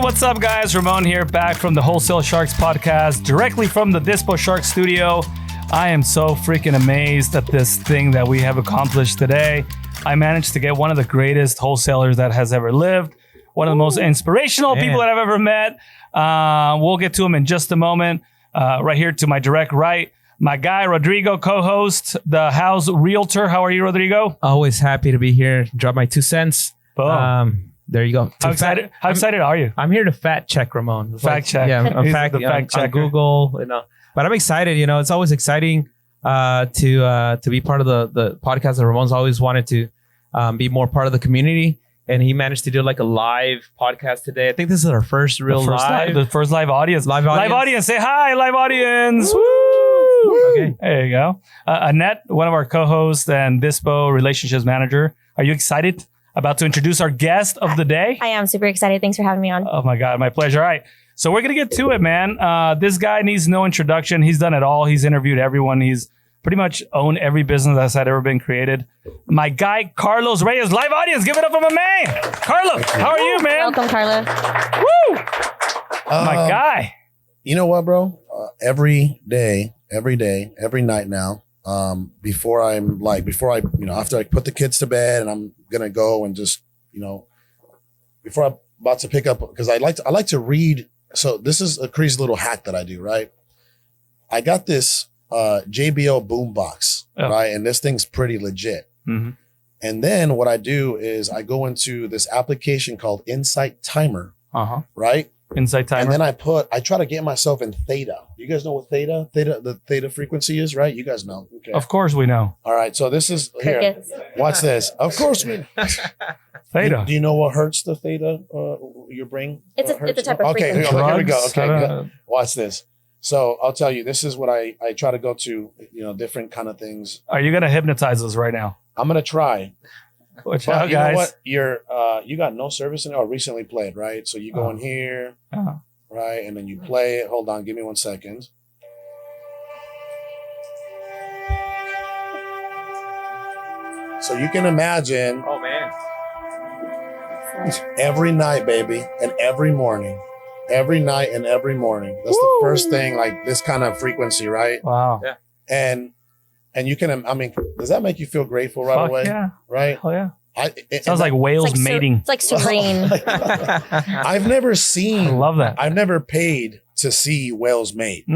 What's up, guys? Ramon here, back from the Wholesale Sharks podcast, directly from the Dispo Shark studio. I am so freaking amazed at this thing that we have accomplished today. I managed to get one of the greatest wholesalers that has ever lived, one of the most inspirational people that I've ever met. We'll get to him in just a moment. Right here to my direct right, my guy, Rodrigo, co-host, the house realtor. How are you, Rodrigo? Always happy to be here. Drop my 2 cents. Boom. There you go. How excited are you? I'm here to fact check Ramon. Fact check. Yeah, I'm fact checker. on Google. But I'm excited. It's always exciting to be part of the podcast. That Ramon's always wanted to be more part of the community, and he managed to do like a live podcast today. I think this is our first real live. The first live audience. Live audience. Say hi, live audience. Woo! Okay, there you go. Annette, one of our co-hosts and Dispo relationships manager. Are you excited about to introduce our guest of the day? I am super excited. Thanks for having me on. Oh my God, my pleasure. All right. So we're going to get to it, man. This guy needs no introduction. He's done it all. He's interviewed everyone. He's pretty much owned every business that's ever been created. My guy, Carlos Reyes. Live audience, give it up for my man. Carlos, how are you, man? Welcome, Carlos. Woo! My guy. You know what, bro? Every day, every night now, after I put the kids to bed and I'm going to go and just, before I'm about to pick up, because I like to read. So this is a crazy little hack that I do, right? I got this JBL boombox, right? And this thing's pretty legit. Mm-hmm. And then what I do is I go into this application called Insight Timer, right? Insight Timer. And then I try to get myself in Theta. You guys know what the Theta Frequency is, right? You guys know. Okay. Of course we know. All right. So this is here. Watch this. Of course we Theta. Do you know what hurts the Theta, your brain? It's a type of frequency. Here we go. Okay. Watch this. So I'll tell you, this is what I try to go to, different kind of things. Are you going to hypnotize us right now? I'm going to try. Watch out, guys. You know what? You got no service in it, or recently played, right? So you go in here, right? And then you play it. Hold on. Give me 1 second. So you can imagine. Oh, man. Every night, baby, and every morning. Every night and every morning. That's the first thing, like this kind of frequency, right? Wow. Yeah. And you can, does that make you feel grateful right away? Yeah. Right? Oh, yeah. Sounds like whales mating. It's like serene. I've never seen. I love that. I've never paid to see whales mate.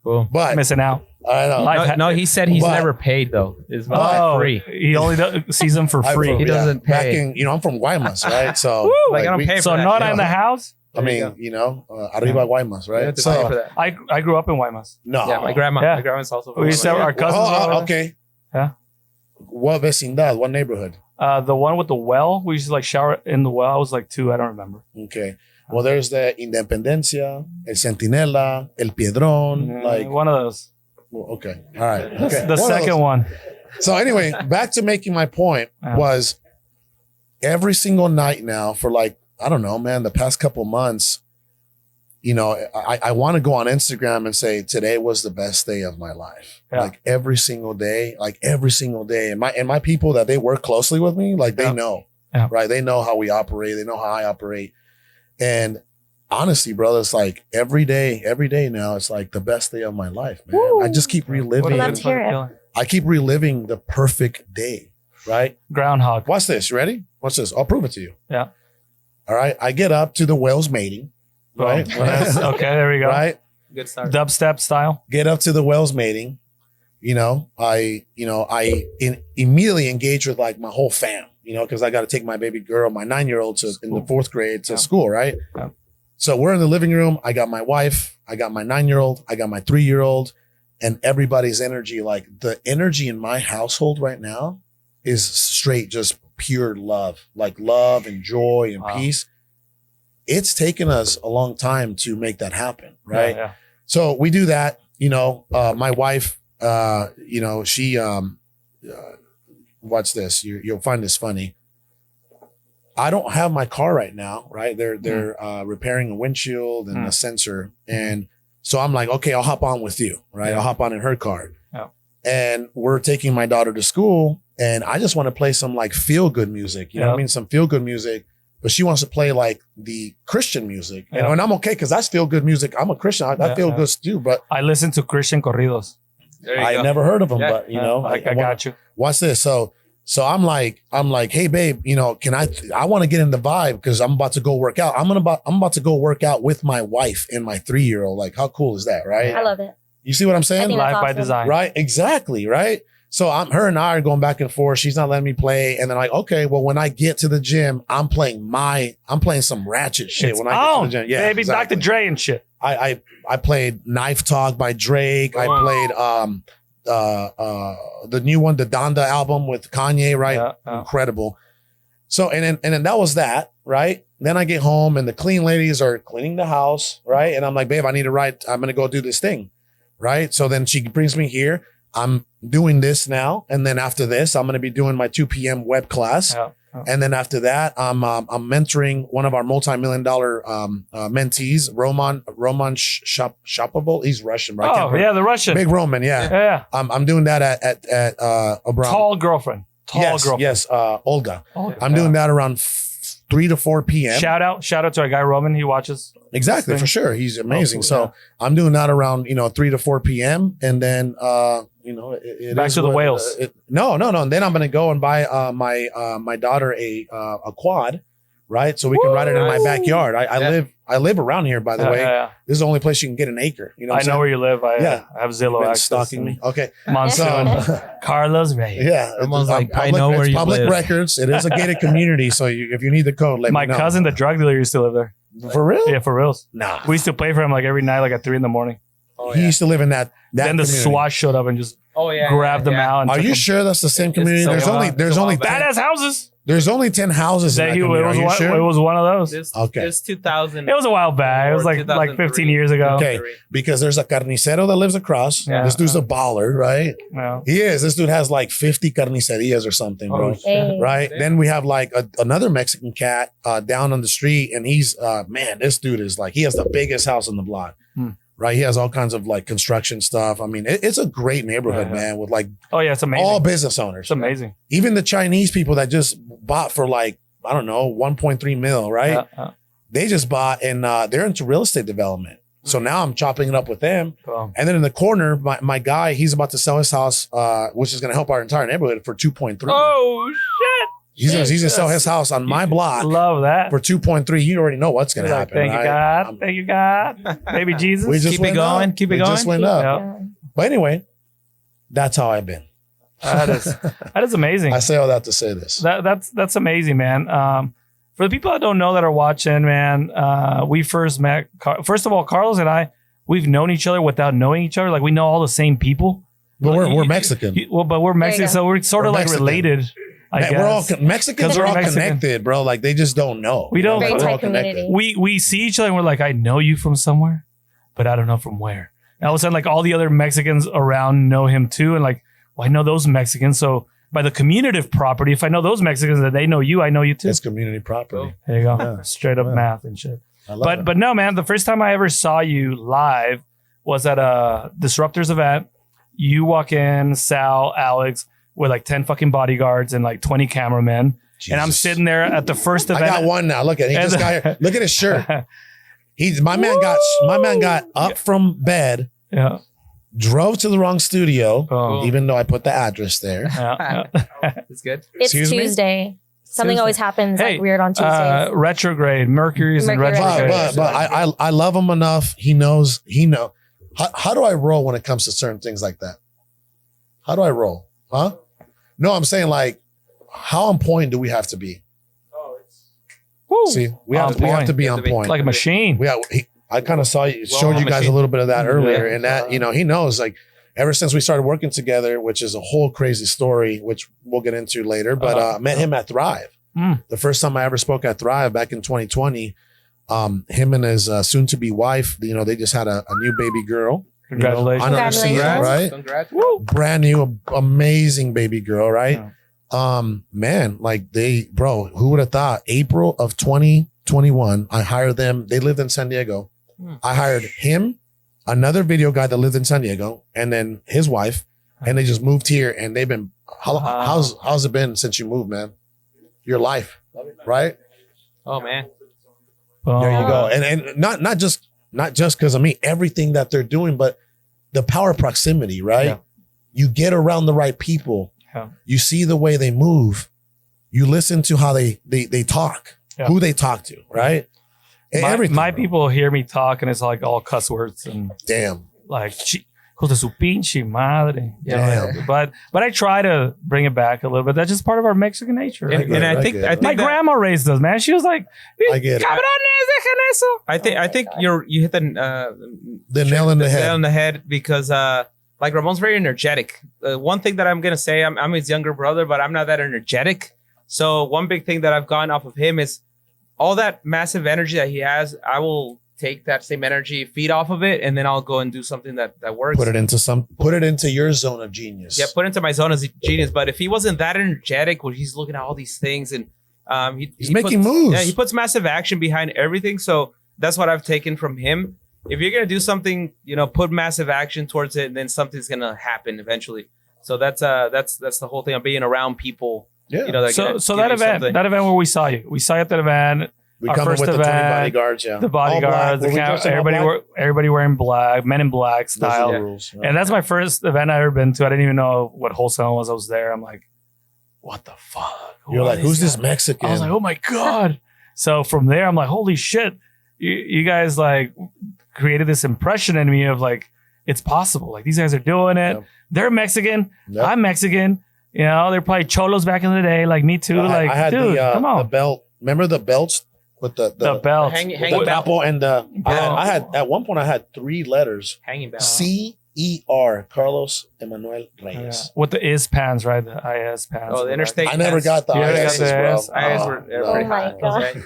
Cool. But missing out. I know. No, he said he's never paid though. It's free. He only sees them for free. He doesn't pay. I'm from Guaymas, right? So I don't pay for so that. not in the house. Arriba Guaymas, right? So I grew up in Guaymas. No. Yeah, my grandma's also from We used to have our cousins. Okay. Yeah. What vecindad? What neighborhood? The one with the well. We used to shower in the well. I was 2. I don't remember. Okay. Well, there's the Independencia, El Centinela, El Piedrón. One of those. Well, okay. All right. Okay. The second one. So anyway, back to making my point was every single night now for I don't know, man, the past couple months, I want to go on Instagram and say today was the best day of my life. Yeah. Every single day. And my people that they work closely with me, they know, right? They know how we operate. They know how I operate. And honestly, brother, it's every day now, it's the best day of my life, man. Woo! I just keep reliving. I keep reliving the perfect day, right? Groundhog. Watch this. You ready? Watch this. I'll prove it to you. Yeah. All right. I get up to the whales mating, right? Okay, there we go. Right. Good start. Dubstep style. Get up to the whales mating. I immediately engage with my whole fam, because I got to take my baby girl, my 9-year-old in the 4th grade to school, right? Yeah. So we're in the living room. I got my wife, I got my 9-year-old, I got my 3-year-old, and everybody's energy, the energy in my household right now is straight, just pure love, love and joy and peace. It's taken us a long time to make that happen, right? Yeah. So we do that. My wife, she, watch this. You'll find this funny. I don't have my car right now, right? They're repairing a windshield and a sensor. And so I'm okay, I'll hop on with you, right? Yeah. I'll hop on in her car. Yeah. And we're taking my daughter to school, and I just want to play some feel good music. You know what I mean? Some feel good music. but she wants to play like the Christian music. And I'm okay because that's feel good music. I'm a Christian. I feel good too, but I listen to Christian corridos. I never heard of them, but you know, I got you. Watch this. So I'm like, hey babe, you know, I want to get in the vibe because I'm about to go work out. I'm about to go work out with my wife and my 3-year-old. Like, how cool is that, right? I love it. You see what I'm saying? I think Live that's by awesome. design. Right? Exactly. Right. So her and I are going back and forth. She's not letting me play. And then like, okay, well, when I get to the gym, I'm playing some ratchet shit It's when I get to the gym. Yeah. baby, exactly. Dr. Dre and shit. I played Knife Talk by Drake. I played the new one, the Donda album with Kanye, right? Yeah. Incredible. So and then that was that, right? Then I get home and the clean ladies are cleaning the house, right? And I'm like, babe, I need to write. I'm gonna go do this thing, right? So then she brings me here. I'm doing this now, and then after this, I'm gonna be doing my 2 p.m. web class. Yeah. And then after that, I'm mentoring one of our multi-million-dollar mentees, Roman Shapoval. He's Russian, right? Oh, yeah, the Russian. Big Roman, yeah. Yeah. I'm doing that at Abram. Tall girlfriend. Girlfriend. Yes, Olga. Oh, I'm doing that around 3 to 4 p.m. Shout out to our guy Roman. He watches. Exactly, for sure. He's amazing. cool, So I'm doing that around 3 to 4 p.m. and then it Back is to the what- whales. No. And then I'm gonna go and buy my daughter a quad, right? So we can ride it in my backyard. I live around here, by the way. Yeah. This is the only place you can get an acre. You know, I know where you live. I have Zillow You've been access. stalking me. Okay. Monsoon. Carlos Reyes. Yeah, Someone's it's like, I public- know where it's you public live. records. It is a gated community, so if you need the code, let My me know. cousin, the drug dealer, used to live there. For real? Yeah, for reals. Nah. We used to play for him like every night, like at 3 a.m. He used to live in that Then the community. SWAT showed up and just grabbed them out. And Are took you them. sure that's the same community? so There's only wild. there's So only wild. 10, Badass houses. there's only 10 houses in That that it community. Are you was sure? it was one of those. This, Okay. This 2000. It was a while back. It was like 15 years ago. Okay. Because there's a carnicero that lives across. Yeah. This dude's a baller, right? Yeah. He is. This dude has like 50 carnicerias or something, bro. Oh, shit. Hey. Right. Damn. Then we have like another Mexican cat down on the street, and he's man, this dude is like, he has the biggest house on the block. Right. He has all kinds of like construction stuff. I mean, it's a great neighborhood, Yeah. man, with like Oh yeah, it's amazing. all business owners. It's amazing. Even the Chinese people that just bought for like, I don't know, 1.3 mil, right? They just bought and they're into real estate development. So now I'm chopping it up with them. Cool. And then in the corner, my guy, he's about to sell his house, which is going to help our entire neighborhood for 2.3. Oh shit! He's gonna sell his house on my block Love that. for 2.3. You already know what's going to Like, happen. thank you, right? God. Thank you, God. Baby Jesus. We just Keep it went going, up. keep it We just going. went up. Yeah. But anyway, that's how I've been. That is amazing. I say all that to say this. That's amazing, man. For the people that don't know that are watching, man, we first met. First of all, Carlos and I, we've known each other without knowing each other. Like we know all the same people. But we're Mexican. But we're Mexican, go. so we're sort of We're like Mexican. related. I guess. We're all Mexicans 'Cause are we're all Mexican. connected, bro. Like they just don't know. We don't- Very Like, we're all tight community. we see each other and we're like, I know you from somewhere, but I don't know from where. And all of a sudden, like all the other Mexicans around know him too, and like, well, I know those Mexicans. So by the commutative property, if I know those Mexicans that they know you, I know you too. It's community property. There you go, Yeah. straight up Yeah. math and shit. I love it. But no, man, the first time I ever saw you live was at a Disruptors event. You walk in, Sal, Alex, with like 10 fucking bodyguards and like 20 cameramen. And I'm Jesus. sitting there at the first I event. got one now. Look at he And- just got here. Look at his shirt. My man got up from bed, Yeah. drove to the wrong studio, Oh. even though I put the address there. Yeah. It's good. It's Excuse me? Tuesday. Something Tuesday. always happens Hey, like weird on Tuesdays. Retrograde. Mercury's in Mercury retrograde. retrograde. But I love him enough. He knows. How do I roll when it comes to certain things like that? How do I roll? Huh? No, I'm saying like, how on point do we have to be? Woo. See, we On have to point. be on point. Like a machine. I kind of showed you guys a little bit of that earlier, and that he knows like ever since we started working together, which is a whole crazy story, which we'll get into later. But I met him at Thrive. The first time I ever spoke at Thrive back in 2020. Him and his soon-to-be wife, they just had a new baby girl. Congratulations. On our scene, right? Congrats. Brand new, amazing baby girl, right? Man, like who would have thought? April of 2021, I hired them. They lived in San Diego. I hired him, another video guy that lived in San Diego, and then his wife, and they just moved here. And they've been how's it been since you moved, man? Your life, right? Oh man. There you go. And not just because of me, everything that they're doing, but the power of proximity, right? Yeah. You get around the right people. Yeah. You see the way they move. You listen to how they talk, who they talk to, right? And everything. My people hear me talk and it's like all cuss words and Damn. like hijos de su pinche madre. You know, Damn. but I try to bring it back a little bit. That's just part of our Mexican nature. And, Like, and I I think get it. I think my that- grandma raised us, man. She was like, I get it. cabrones, dejen eso. I think you hit the Nail in the head. nail on the head because like Ramon's very energetic. One thing that I'm gonna say, I'm his younger brother, but I'm not that energetic. So one big thing that I've gotten off of him is all that massive energy that he has. I will take that same energy, feed off of it, and then I'll go and do something that works. Put it into your zone of genius. Yeah, put into my zone as genius. But if he wasn't that energetic, where he's looking at all these things and He's making moves. Yeah, he puts massive action behind everything. So that's what I've taken from him. If you're gonna do something, put massive action towards it, and then something's gonna happen eventually. So that's the whole thing of being around people. Yeah. So that event where we saw you at that event. We Our come in first with the 20 event, bodyguards, yeah. The bodyguards, All black. Were we dressed in all black? everybody wearing black, men in black Those are style. the rules. Yeah. And that's my first event I ever been to. I didn't even know what Wholesale was. I was there. I'm like, what the fuck? You're like, who's this guy? Mexican? I was like, oh my God. So from there, I'm like, holy shit. You guys like created this impression in me of like, it's possible. Like these guys are doing it. Yep. They're Mexican. Yep. I'm Mexican. They're probably cholos back in the day, like me too. I had dude, come the on. belt. Remember the belts with the belt. hanging the belt. apple and the. I had at one point I had 3 letters. Hanging belt. CER, Carlos Emmanuel Reyes. With the IS pans, right? The IS pans. Oh, the interstate. I never got the You never got ISs, the bro. IS? IS were no. pretty Oh my hot. God.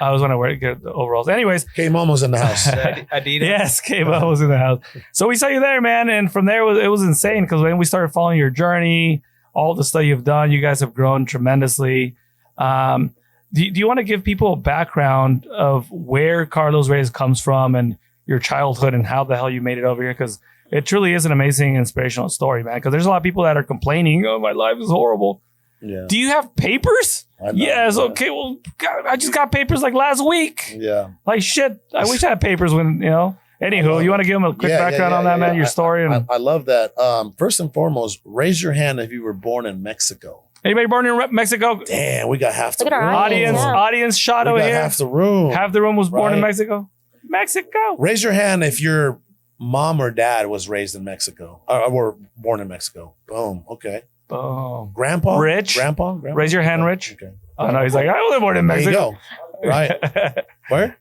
I was gonna get the overalls. Anyways, K-Momo's in the house. Adidas. yes, K-Bo was in the house. So we saw you there, man, and from there it was insane because when we started following your journey, all the stuff you've done, you guys have grown tremendously. Do you want to give people a background of where Carlos Reyes comes from and your childhood and how the hell you made it over here? Because it truly is an amazing, inspirational story, man. Because there's a lot of people that are complaining, oh, my life is horrible. Yeah. Do you have papers? I know, Yes. yeah. Okay. Well, God, I just got papers like last week. Yeah. Like shit. I wish I had papers when, Anywho, you want to give them a quick background on that, man? Your story. I love that. First and foremost, raise your hand if you were born in Mexico. Anybody born in Mexico? Damn, we got half the Look at our room. audience. Yeah. Audience shot We over got here. half the room. Half the room was born in Right. Mexico. Mexico. Raise your hand if your mom or dad was raised in Mexico or were born in Mexico. Boom. Okay. Oh. Grandpa? Rich? Grandpa? Raise your hand, Rich. Okay. Oh no, he's like, I was born in There you Mexico. go. Right. Where?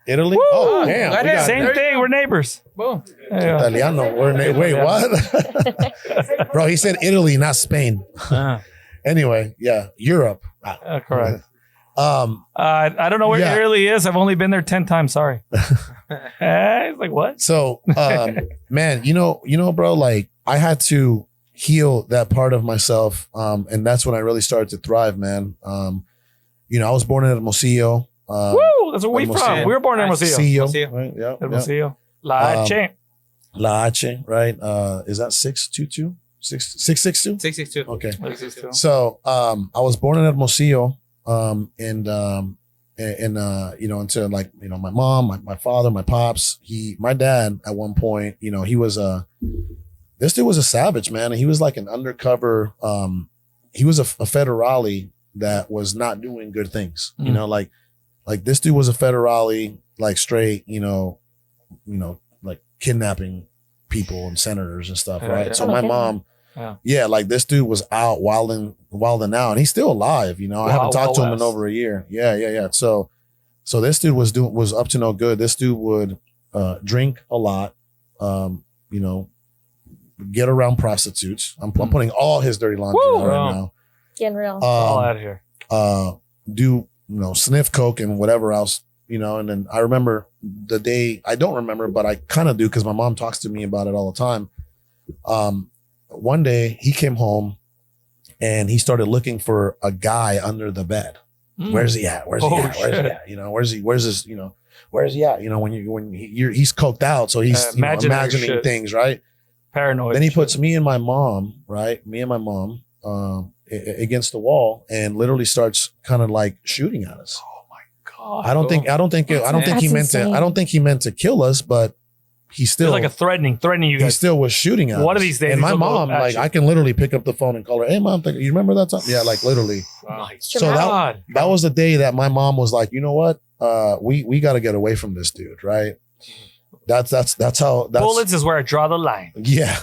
Italy? Woo! Oh, damn. That We is- got Same thing. We're neighbors. Boom. Yeah. Italiano. Wait, what? Bro, he said Italy, not Spain. Anyway, yeah, Europe. Correct. Um, I don't know where Yeah. it really is. I've only been there 10 times. Sorry. It's like, what? so, man, bro, like I had to heal that part of myself. And that's when I really started to thrive, man. I was born in Hermosillo. Woo! That's where we Hermosillo. from. We were born in Hermosillo. Hermosillo. Right? Yeah. Hermosillo. La H. La H, right? Is that 622? 662? 662. Okay. 662. So I was born in Hermosillo, until like my mom, my father, my pops, my dad at one point, he was this dude was a savage, man, and he was like an undercover. He was a federale that was not doing good things, like this dude was a federale, like straight, like kidnapping people and senators and stuff, Yeah, right? yeah. So Oh my my mom. Yeah. Yeah, like this dude was out wilding out, and he's still alive. I haven't talked to him in over a year. Yeah. So this dude was up to no good. This dude would drink a lot, get around prostitutes. I'm putting all his dirty laundry Woo! out right now. Getting real. All out of here. Do sniff coke and whatever else. And then I remember the day. I don't remember, but I kind of do because my mom talks to me about it all the time. One day he came home and he started looking for a guy under the bed. Where's he at? Where's he Oh, at? Where's he shit. at? Where's his, where's he at? He's coked out. So he's Imaginary imagining shit. things, right? Paranoid. Then he puts me and my mom, against the wall and literally starts kind of like shooting at us. Oh my I don't think he meant to. I don't think he meant to kill us, but he still It's like a threatening you he guys. still was shooting at us. One of these days, And my he'll go mom, at like, you. I can literally pick up the phone and call her. Hey, mom, you remember that time? Yeah, like literally. Nice. So that was the day that my mom was like, you know what? We got to get away from this dude, right? That's how. Bullets is where I draw the line. Yeah.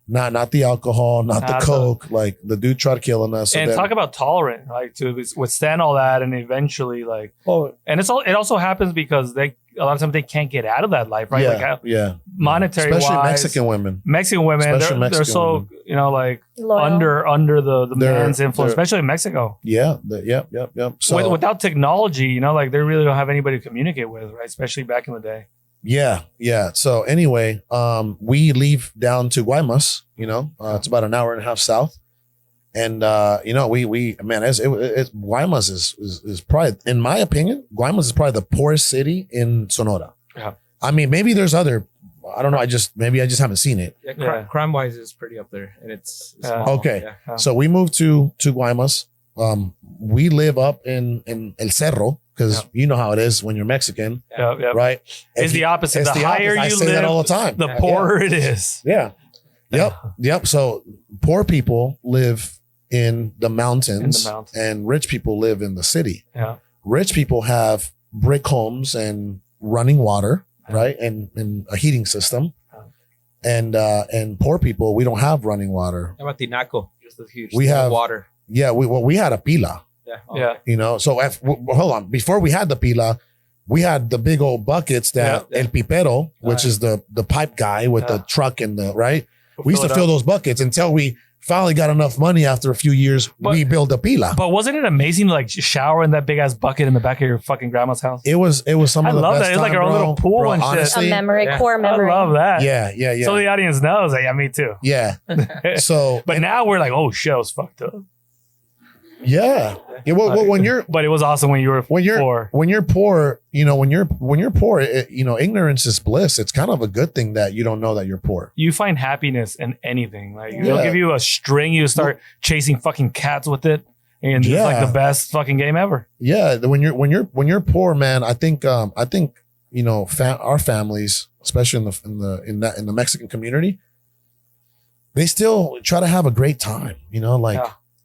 Not the alcohol, not the coke. Like the dude tried killing us. So And talk about tolerant, like to withstand all that, and eventually, like, and it also happens because a lot of times they can't get out of that life, right? Yeah, monetary, especially wise, Mexican women. They're so like Loyal. under the man's influence, they're- especially in Mexico. Yeah, yep. So Without technology, like they really don't have anybody to communicate with, right? Especially back in the day. yeah. So anyway, we leave down to Guaymas. It's about an hour and a half south, and Guaymas is probably, in my opinion, Guaymas is probably the poorest city in Sonora. Yeah. I mean, maybe there's other. I don't know. I just haven't seen it. Yeah, crime wise is pretty up there, and it's small. Okay. Yeah. So we moved to Guaymas. We live up in El Cerro because you know how it is when you're Mexican, Yeah. right? It's the opposite. It's The the higher opposite. I you say live, that all the time. the poorer it is. Yeah. Yep. So poor people live in the mountains, and rich people live in the city. Yeah. Rich people have brick homes and running water, right? And a heating system. And poor people, we don't have running water. How about Tinaco? Just as huge. We have water. Yeah, we had a pila. Yeah. Yeah. So hold on. Before we had the pila, we had the big old buckets that El Pipero, which is the pipe guy with the truck and the right. We used to fill those buckets until we finally got enough money after a few years. We built a pila. But wasn't it amazing to like shower in that big ass bucket in the back of your fucking grandma's house? It was some of the love best that. It's like time, our own bro. little pool Bro, and shit. honestly, Core memory. I love that. Yeah. So the audience knows. Like, yeah, me too. Yeah. So, But now we're like, oh shit, I was fucked up. yeah. Well, when you're But it was awesome when you were poor. when you're poor, when you're poor, ignorance is bliss. It's kind of a good thing that you don't know that you're poor. You find happiness in anything. Like they'll give you a string, you start chasing fucking cats with it, and it's like the best fucking game ever. Yeah, when you're poor, man, I think our families, especially in the Mexican community, they still try to have a great time.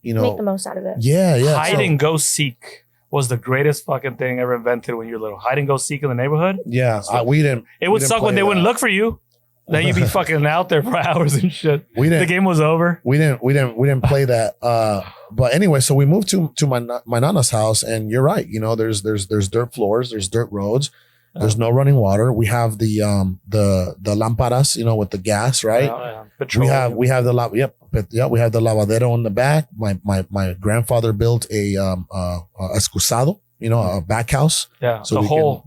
Make the most out of it. Yeah. Hide and go seek was the greatest fucking thing ever invented when you're little. Hide and go seek in the neighborhood. Yeah, we didn't. It would suck when they wouldn't look for you. Then you'd be fucking out there for hours and shit. The game was over. We didn't play that. But anyway, so we moved to my nana's house, and you're right. There's dirt floors, there's dirt roads, there's no running water. We have the lamparas, with the gas, right? Petroleum. We have the we have the lavadero in the back. My grandfather built a excusado, a back house. Yeah. So the hole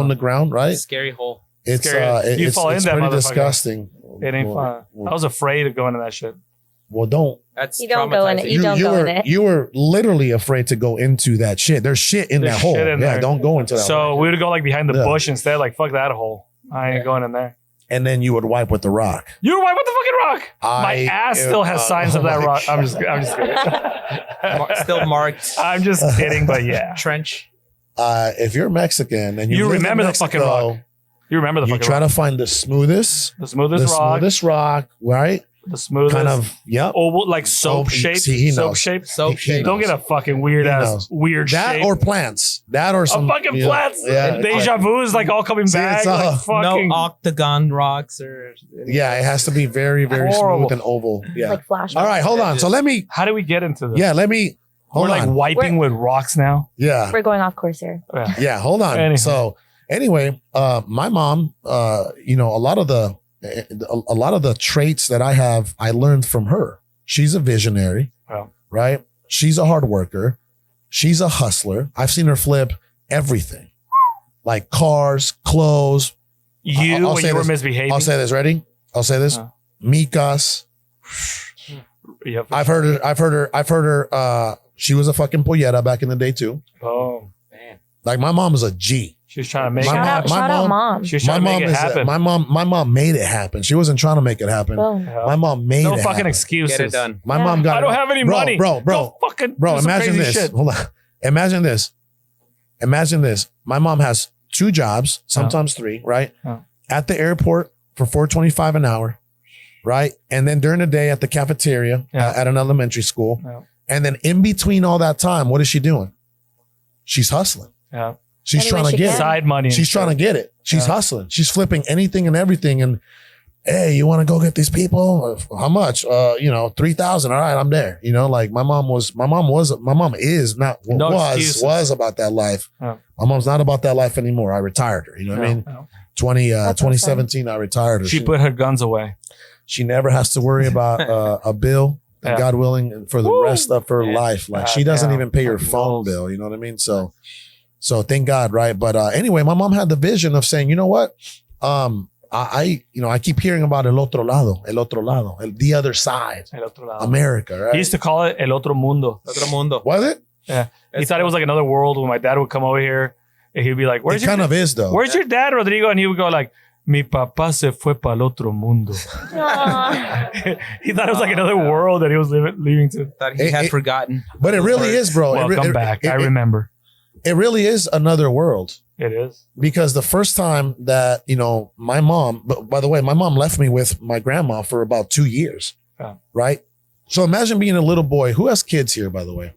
in the ground, right? Scary hole. It's You fall in it's that pretty motherfucker. disgusting. It ain't fun. I was afraid of going to that shit. Well, don't. That's You don't go in it. traumatizing. You don't go in it. You were literally afraid to go into that shit. There's shit in There's that hole. shit in Yeah, there. don't go into that. So hole. we would go like behind the Yeah. bush instead. Like fuck that hole. I ain't going in there. And then you would wipe with the rock. You were right with the fucking rock. My ass still has signs of that my rock. I'm just kidding. Still marked. I'm just kidding, but yeah. Trench. If you're Mexican and you live in remember the fucking Mexico, rock. You remember the you fucking try rock. to find the smoothest rock, right? The smoothest. Kind of, yep. Oval, like soap shape. See, he soap knows. shape. Soap shape. Don't get a fucking weird He ass knows. weird That shape. or plants. That or some a fucking plants. Yeah, Deja vu is like all coming See, back. it's Like No fucking. octagon rocks or. yeah. It has to be very, very Horrible. smooth and oval. Yeah. Like flash. All right, hold on. So let me. How do we get into this? Yeah, let me. We're Hold like on. wiping with rocks now. Yeah. We're going off course here. Yeah. Yeah, hold on. Anyway. So anyway, my mom, a lot of the traits that I have, I learned from her. She's a visionary, Wow. right? She's a hard worker. She's a hustler. I've seen her flip everything, like cars, clothes. You I'll when say you were this. misbehaving. I'll say this. Ready? I'll say this. Micas. Yep. I've heard her. She was a fucking pollera back in the day too. Oh, Like my mom was a G. she was trying to make My it Shout mom- out, happen. my shout out, mom- mom. She was My trying to mom make it is happen. my mom made it happen. She wasn't trying to make it happen. Boom. Yeah. My mom made No it fucking happen. excuses. Get it done. My Yeah. mom got I it. don't have any money. Bro. Go fucking Bro, do some imagine crazy this. shit. Hold on. Imagine this. Imagine this. My mom has 2 jobs, sometimes 3, right? At the airport for $4.25 an hour, right? And then during the day at the cafeteria at an elementary school. And then in between all that time, what is she doing? She's hustling. She's trying to get side money. She's trying to get it. She's hustling. She's flipping anything and everything. And hey, you want to go get these people? How much? 3,000. All right, I'm there. Like my mom is not was about that life. My mom's not about that life anymore. I retired her. You know what I mean? 2017, I retired her. She put her guns away. She never has to worry about a bill. And God willing, for the rest of her life, like she doesn't even pay her phone bill. You know what I mean? So thank God, right? But anyway, my mom had the vision of saying, you know what? I keep hearing about el otro lado, the other side, America, right? He used to call it el otro mundo. Otro mundo. Was it? Yeah. He thought it was like another world. When my dad would come over here, and he'd be like, It kind of is, though. Where's your dad, Rodrigo? And he would go like, mi papá se fue para el otro mundo. He thought it was like another world that he was leaving to. Thought he had forgotten. But it really is, bro. Welcome back. I remember. It really is another world. It is. Because the first time that, my mom, but by the way, my mom left me with my grandma for about 2 years. Right? So imagine being a little boy. Who has kids here, by the way?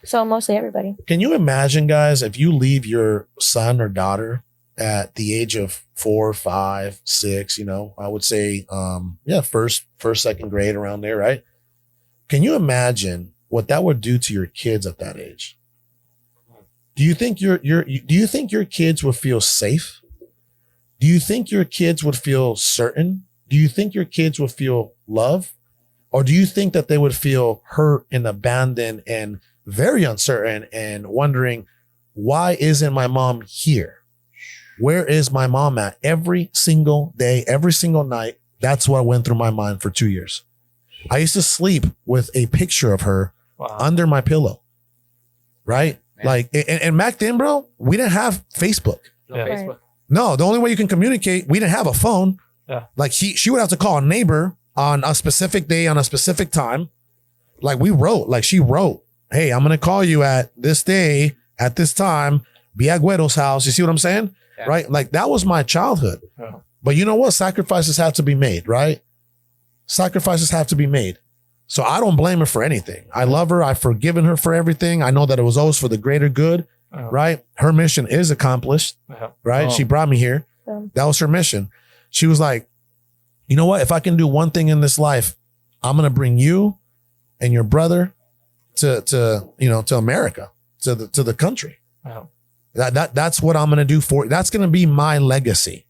So mostly everybody. Can you imagine, guys, if you leave your son or daughter at the age of 4, 5, 6, I would say, first, second grade around there, right? Can you imagine what that would do to your kids at that age? Do you think do you think your kids would feel safe? Do you think your kids would feel certain? Do you think your kids would feel love? Or do you think that they would feel hurt and abandoned and very uncertain and wondering, why isn't my mom here? Where is my mom at? Every single day, every single night, that's what went through my mind for 2 years. I used to sleep with a picture of her under my pillow, right? Man. Like, and back then, bro, we didn't have Facebook. Facebook. No, the only way you can communicate, we didn't have a phone. Like she would have to call a neighbor on a specific day, on a specific time. Like she wrote, hey, I'm going to call you at this day, at this time, be at Guero's house. You see what I'm saying? Yeah. Right? Like that was my childhood. But you know what? Sacrifices have to be made, right? Sacrifices have to be made. So I don't blame her for anything. I love her. I've forgiven her for everything. I know that it was always for the greater good, right? Her mission is accomplished, right? She brought me here. That was her mission. She was like, you know what? If I can do one thing in this life, I'm going to bring you and your brother to America, to the country. That's what I'm going to do for you. That's going to be my legacy.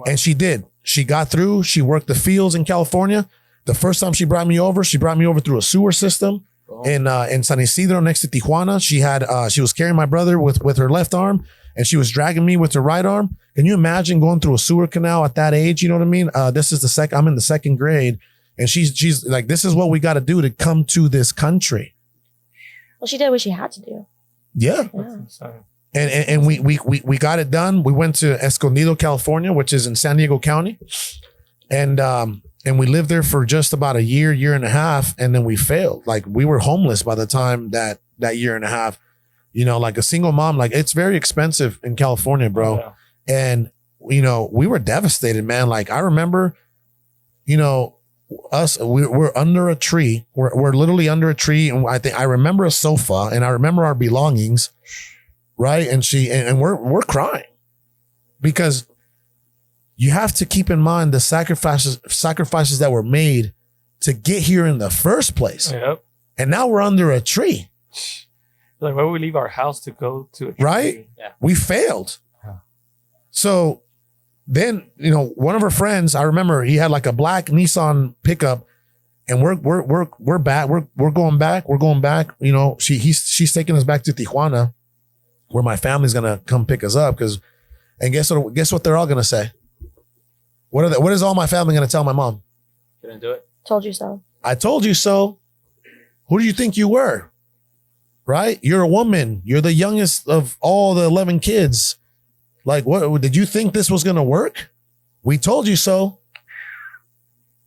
And she did. She got through. She worked the fields in California. The first time she brought me over through a sewer system in San Isidro next to Tijuana. She was carrying my brother with her left arm, and she was dragging me with her right arm. Can you imagine going through a sewer canal at that age? You know what I mean? I'm in the second grade, and she's like, this is what we got to do to come to this country. Well, she did what she had to do. Yeah. And we got it done. We went to Escondido, California, which is in San Diego County. And we lived there for just about a year and a half. And then we failed. Like we were homeless by the time that year and a half, like a single mom, like it's very expensive in California, bro. And, we were devastated, man. Like I remember, we're under a tree. We're literally under a tree. And I remember a sofa and I remember our belongings. Right. And we're crying because you have to keep in mind the sacrifices that were made to get here in the first place. Yep. And now we're under a tree. Like, why would we leave our house to go to a tree? Right? Yeah. We failed. So then, one of her friends, I remember he had like a black Nissan pickup, and we're back. We're going back. She's taking us back to Tijuana, where my family's gonna come pick us up. And guess what they're all gonna say? What is all my family gonna tell my mom? Didn't do it. Told you so. I told you so. Who do you think you were? Right? You're a woman. You're the youngest of all the 11 kids. Like, what did you think this was gonna work? We told you so.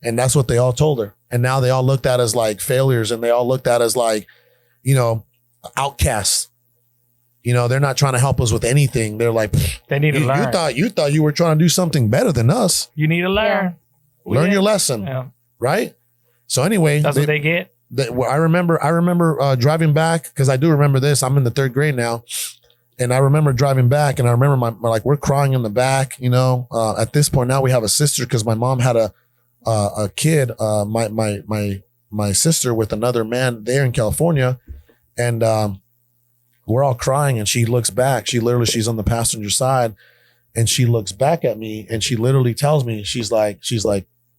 And that's what they all told her. And now they all looked at us like failures, and they all looked at us like, outcasts. You know, they're not trying to help us with anything. They're like, They need to learn. you thought you were trying to do something better than us. You need to learn. Learn your lesson, Yeah. right? So anyway, That's what they get. I remember driving back because I do remember this. I'm in the 3rd grade now, and I remember driving back, and I remember my like we're crying in the back. You know, at this point now we have a sister because my mom had a kid, my sister with another man there in California, and we're all crying, and she looks back. She's on the passenger side, and she looks back at me, and she literally tells me, she's like,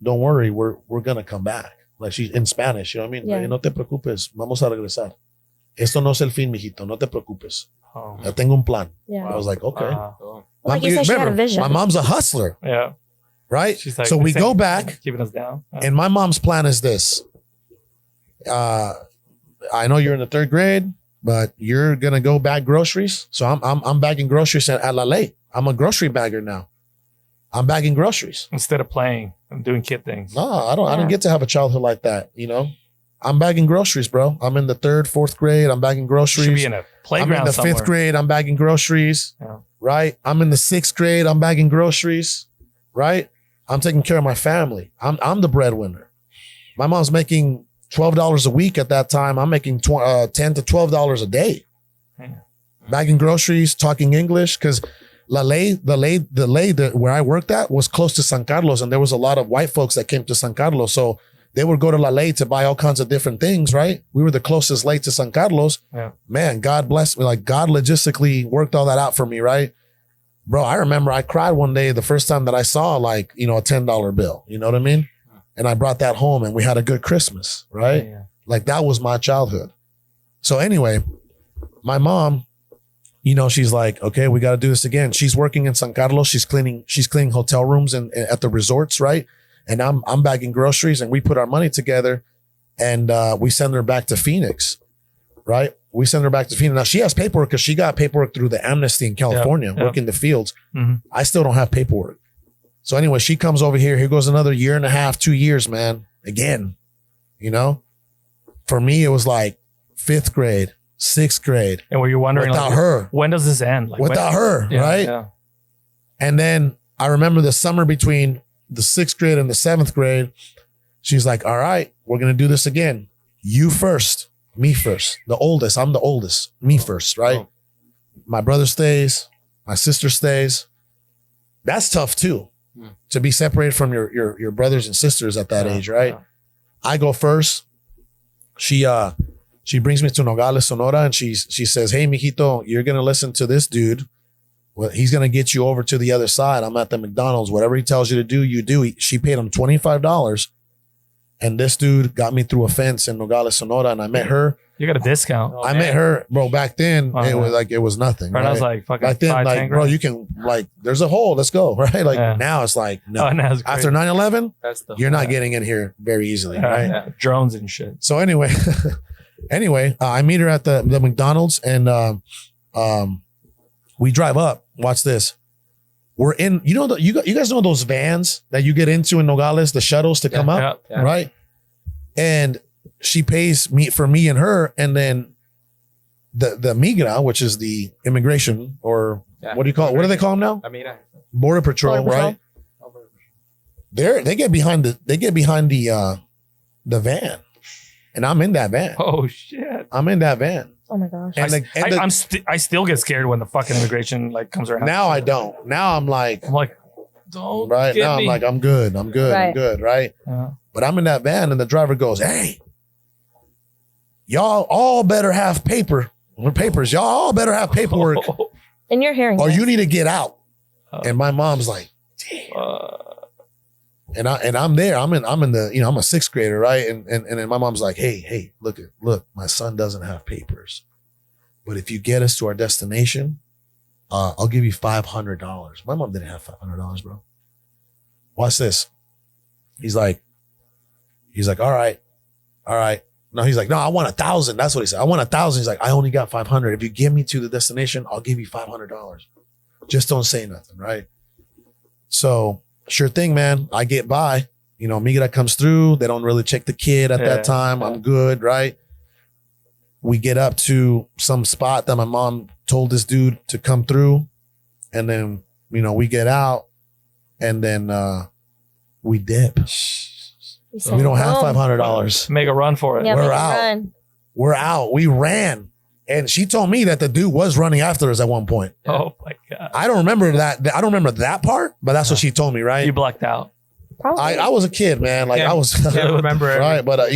don't worry, we're gonna come back. Like she's in Spanish, you know what I mean? Yeah. Like, no te preocupes, vamos a regresar. Esto no es el fin, mijito, no te preocupes. Oh. Ya tengo un plan. Yeah. I was like, okay. Wow. Like you said, she had a vision. My mom's a hustler, Yeah. right? She's like, so we go back, keeping us down. and my mom's plan is this. I know you're in the 3rd grade, but you're gonna go bag groceries. So I'm bagging groceries at La Ley. I'm a grocery bagger now. I'm bagging groceries. Instead of playing and doing kid things. No, I don't get to have a childhood like that, you know. I'm bagging groceries, bro. I'm in the 3rd, 4th grade. I'm bagging groceries. Should be in a playground. I'm in the somewhere. 5th grade. I'm bagging groceries. Yeah. Right. I'm in the 6th grade. I'm bagging groceries. Right. I'm taking care of my family. I'm the breadwinner. My mom's making $12 a week at that time. I'm making $10 to $12 a day. Yeah. Bagging groceries, talking English, because the lay where I worked at was close to San Carlos, and there was a lot of white folks that came to San Carlos. So they would go to La Ley to buy all kinds of different things, right? We were the closest lake to San Carlos. Yeah. Man, God bless me. Like God logistically worked all that out for me, right? Bro, I remember I cried one day the first time that I saw like, you know, a $10 bill. You know what I mean? And I brought that home and we had a good Christmas, right? Yeah. Like that was my childhood. So anyway, my mom, you know, she's like, okay, we got to do this again. She's working in San Carlos. She's cleaning hotel rooms and at the resorts, right? And I'm bagging groceries, and we put our money together, and we send her back to Phoenix, right? We send her back to Phoenix. Now she has paperwork because she got paperwork through the amnesty in California, working the fields. Mm-hmm. I still don't have paperwork. So anyway, she comes over here. Here goes another year and a half, 2 years, man. Again, you know, for me, it was like 5th grade, 6th grade. And were you wondering without like, her, when does this end? Like, without her, Yeah, right? Yeah. And then I remember the summer between the 6th grade and the 7th grade. She's like, all right, we're going to do this again. You first, me first. The oldest. I'm the oldest. Me first, right? Oh. My brother stays. My sister stays. That's tough too. To be separated from your brothers and sisters at that age, right? Yeah. I go first. She brings me to Nogales, Sonora, and she says, hey, mijito, you're going to listen to this dude. Well, he's going to get you over to the other side. I'm at the McDonald's. Whatever he tells you to do, you do. She paid him $25. And this dude got me through a fence in Nogales, Sonora. And I met her. You got a discount. I met her, bro. Back then, it was nothing. Right? I was like, fucking back then, 5, like, 10 bro, grand. you can, like, there's a hole. Let's go. Right. Like now it's like, no. Oh, now it's After crazy. 9/11, That's the you're not getting in here very easily. Yeah, Right. yeah. Drones and shit. So anyway, I meet her at the McDonald's, and we drive up. Watch this. We're in, you know, you guys know those vans that you get into in Nogales, the shuttles to come up, yeah. right? And she pays me for me and her, and then the migra, which is the immigration, or what do you call it? What do they call them now? I mean, Border Patrol, right? They get behind the van, and I'm in that van. Oh shit! I'm in that van. Oh my gosh. And I still get scared when the fucking immigration like comes around. now I don't. Now I'm like, don't right get now me. I'm like, I'm good, I'm Right. good, right? Yeah. But I'm in that van, and the driver goes, "Hey, y'all all better have papers. Y'all all better have paperwork, And you're hearing or this. you need to get out." And my mom's like, and I'm there. I'm in the, I'm a 6th grader, right? And then my mom's like, hey, look, my son doesn't have papers, but if you get us to our destination, I'll give you $500. My mom didn't have $500, bro. Watch this. He's like, all right. No, he's like, no, I want 1,000. That's what he said. I want 1,000. He's like, I only got 500. If you get me to the destination, I'll give you $500. Just don't say nothing, right? So sure thing, man. I get by. Migra comes through. They don't really check the kid at that time. I'm good, right? We get up to some spot that my mom told this dude to come through, and then we get out, and then we dip. We don't have $500. Make a run for it. Yeah, We're out. run. We're out. We ran. And she told me that the dude was running after us at one point. Oh my God. I don't remember that. I don't remember that part, but that's what she told me, right? You blacked out. Probably. I was a kid, man. Like I was, Can't remember it. right? But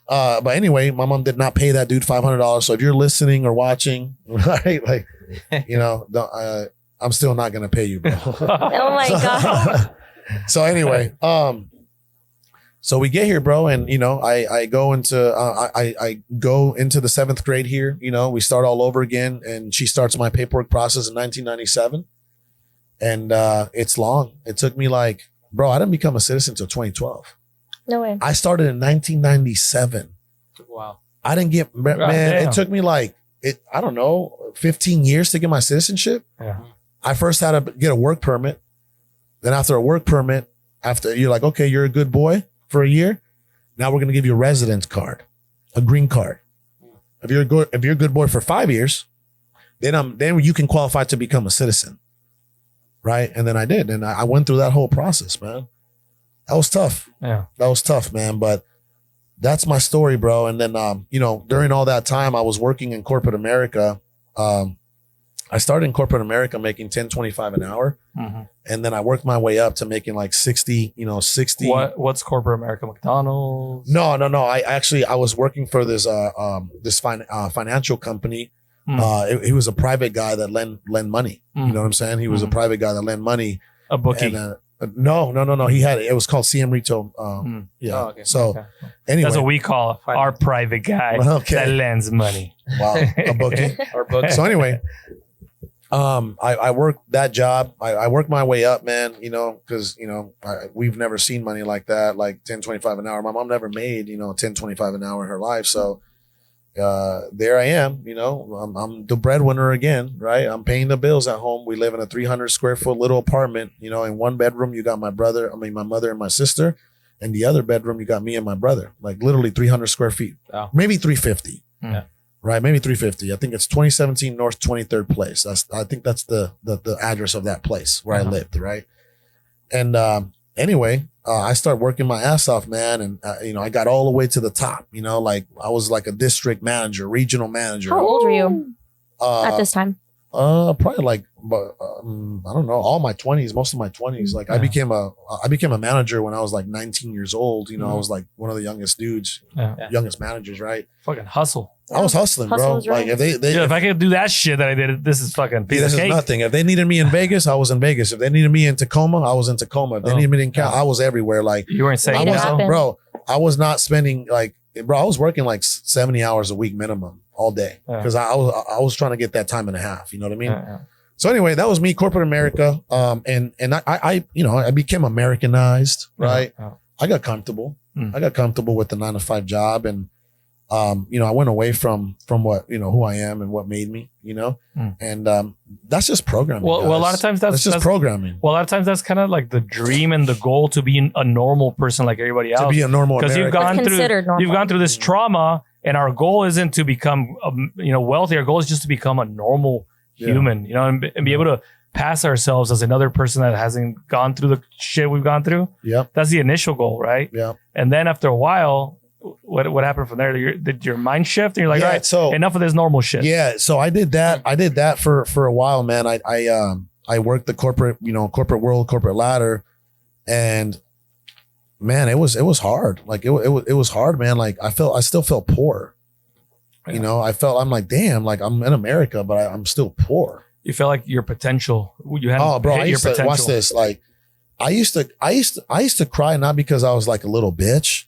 but anyway, my mom did not pay that dude $500. So if you're listening or watching, right, like, I'm still not gonna pay you, bro. Oh my God. So anyway, so we get here, bro, and I go into I go into the 7th grade here. We start all over again, and she starts my paperwork process in 1997, and it's long. It took me I didn't become a citizen until 2012. No way. I started in 1997. Wow. I didn't get man. damn. It took me 15 years to get my citizenship. Yeah. I first had to get a work permit. Then after a work permit, after you're like, okay, you're a good boy for a year. Now we're going to give you a residence card, a green card. If you're a good boy for 5 years, then you can qualify to become a citizen. Right. And then I did. And I went through that whole process, man. That was tough. Yeah. That was tough, man. But that's my story, bro. And then, during all that time, I was working in corporate America. I started in corporate America making $10.25 an hour. Mm-hmm. And then I worked my way up to making 60. What's corporate America? McDonald's? No. I was working for this financial company. He was a private guy that lend money. You know what I'm saying? He was a private guy that lent money. A bookie. And, no. It was called CM Retail. Yeah. Oh, okay. So Okay. anyway, That's what we call our private guy that lends money. wow, a bookie. Or book. So anyway, I worked that job. I worked my way up, man, because, we've never seen money like that, like $10.25 an hour. My mom never made, $10.25 an hour in her life. So there I am, I'm the breadwinner again, right? I'm paying the bills at home. We live in a 300 square foot little apartment, in one bedroom, you got my mother and my sister. And the other bedroom, you got me and my brother, like literally 300 square feet, maybe 350. Yeah. Right, maybe 350. I think it's 2017 North 23rd Place. I think that's the address of that place where I lived, right? And anyway, I started working my ass off, man, and I got all the way to the top. I was like a district manager, regional manager. How old were you at this time? Probably I don't know, all my 20s, most of my 20s. Like I became a manager when I was 19 years old. I was like one of the youngest dudes, youngest managers, right? Fucking hustle. I was hustling, bro. Right. Like if I could do that shit that I did, this is fucking piece this of is cake. nothing. If they needed me in Vegas, I was in Vegas. If they needed me in Tacoma, I was in Tacoma. If they needed me in Cal, I was everywhere. Like You weren't saying Made it happen. bro, I was not spending I was working 70 hours a week minimum all day because I was trying to get that time and a half. You know what I mean? Yeah. So anyway, that was me, corporate America. And I became Americanized, right? Yeah. I got comfortable. I got comfortable with the 9-to-5 job, and I went away from what who I am and what made me, and that's just programming. Well, a lot of times that's just programming. Well, a lot of times that's kind of like the dream and the goal to be a normal person like everybody else. To be a normal because you've gone Considered normal. you've gone through this trauma, and our goal isn't to become wealthy. Our goal is just to become a normal human, and be able to pass ourselves as another person that hasn't gone through the shit we've gone through. Yep. That's the initial goal, right? Yeah. And then after a while, what happened from there? Did your mind shift? And you're like, all right, so enough of this normal shit. Yeah. So I did that. I did that for a while, man. I worked the corporate world, corporate ladder, and man, it was hard. Like it was hard, man. Like I still felt poor. Yeah. I'm like, damn, like I'm in America, but I'm still poor. You felt like your potential. You hadn't Oh, bro, hit I your used to potential. watch this. Like, I used to cry not because I was like a little bitch.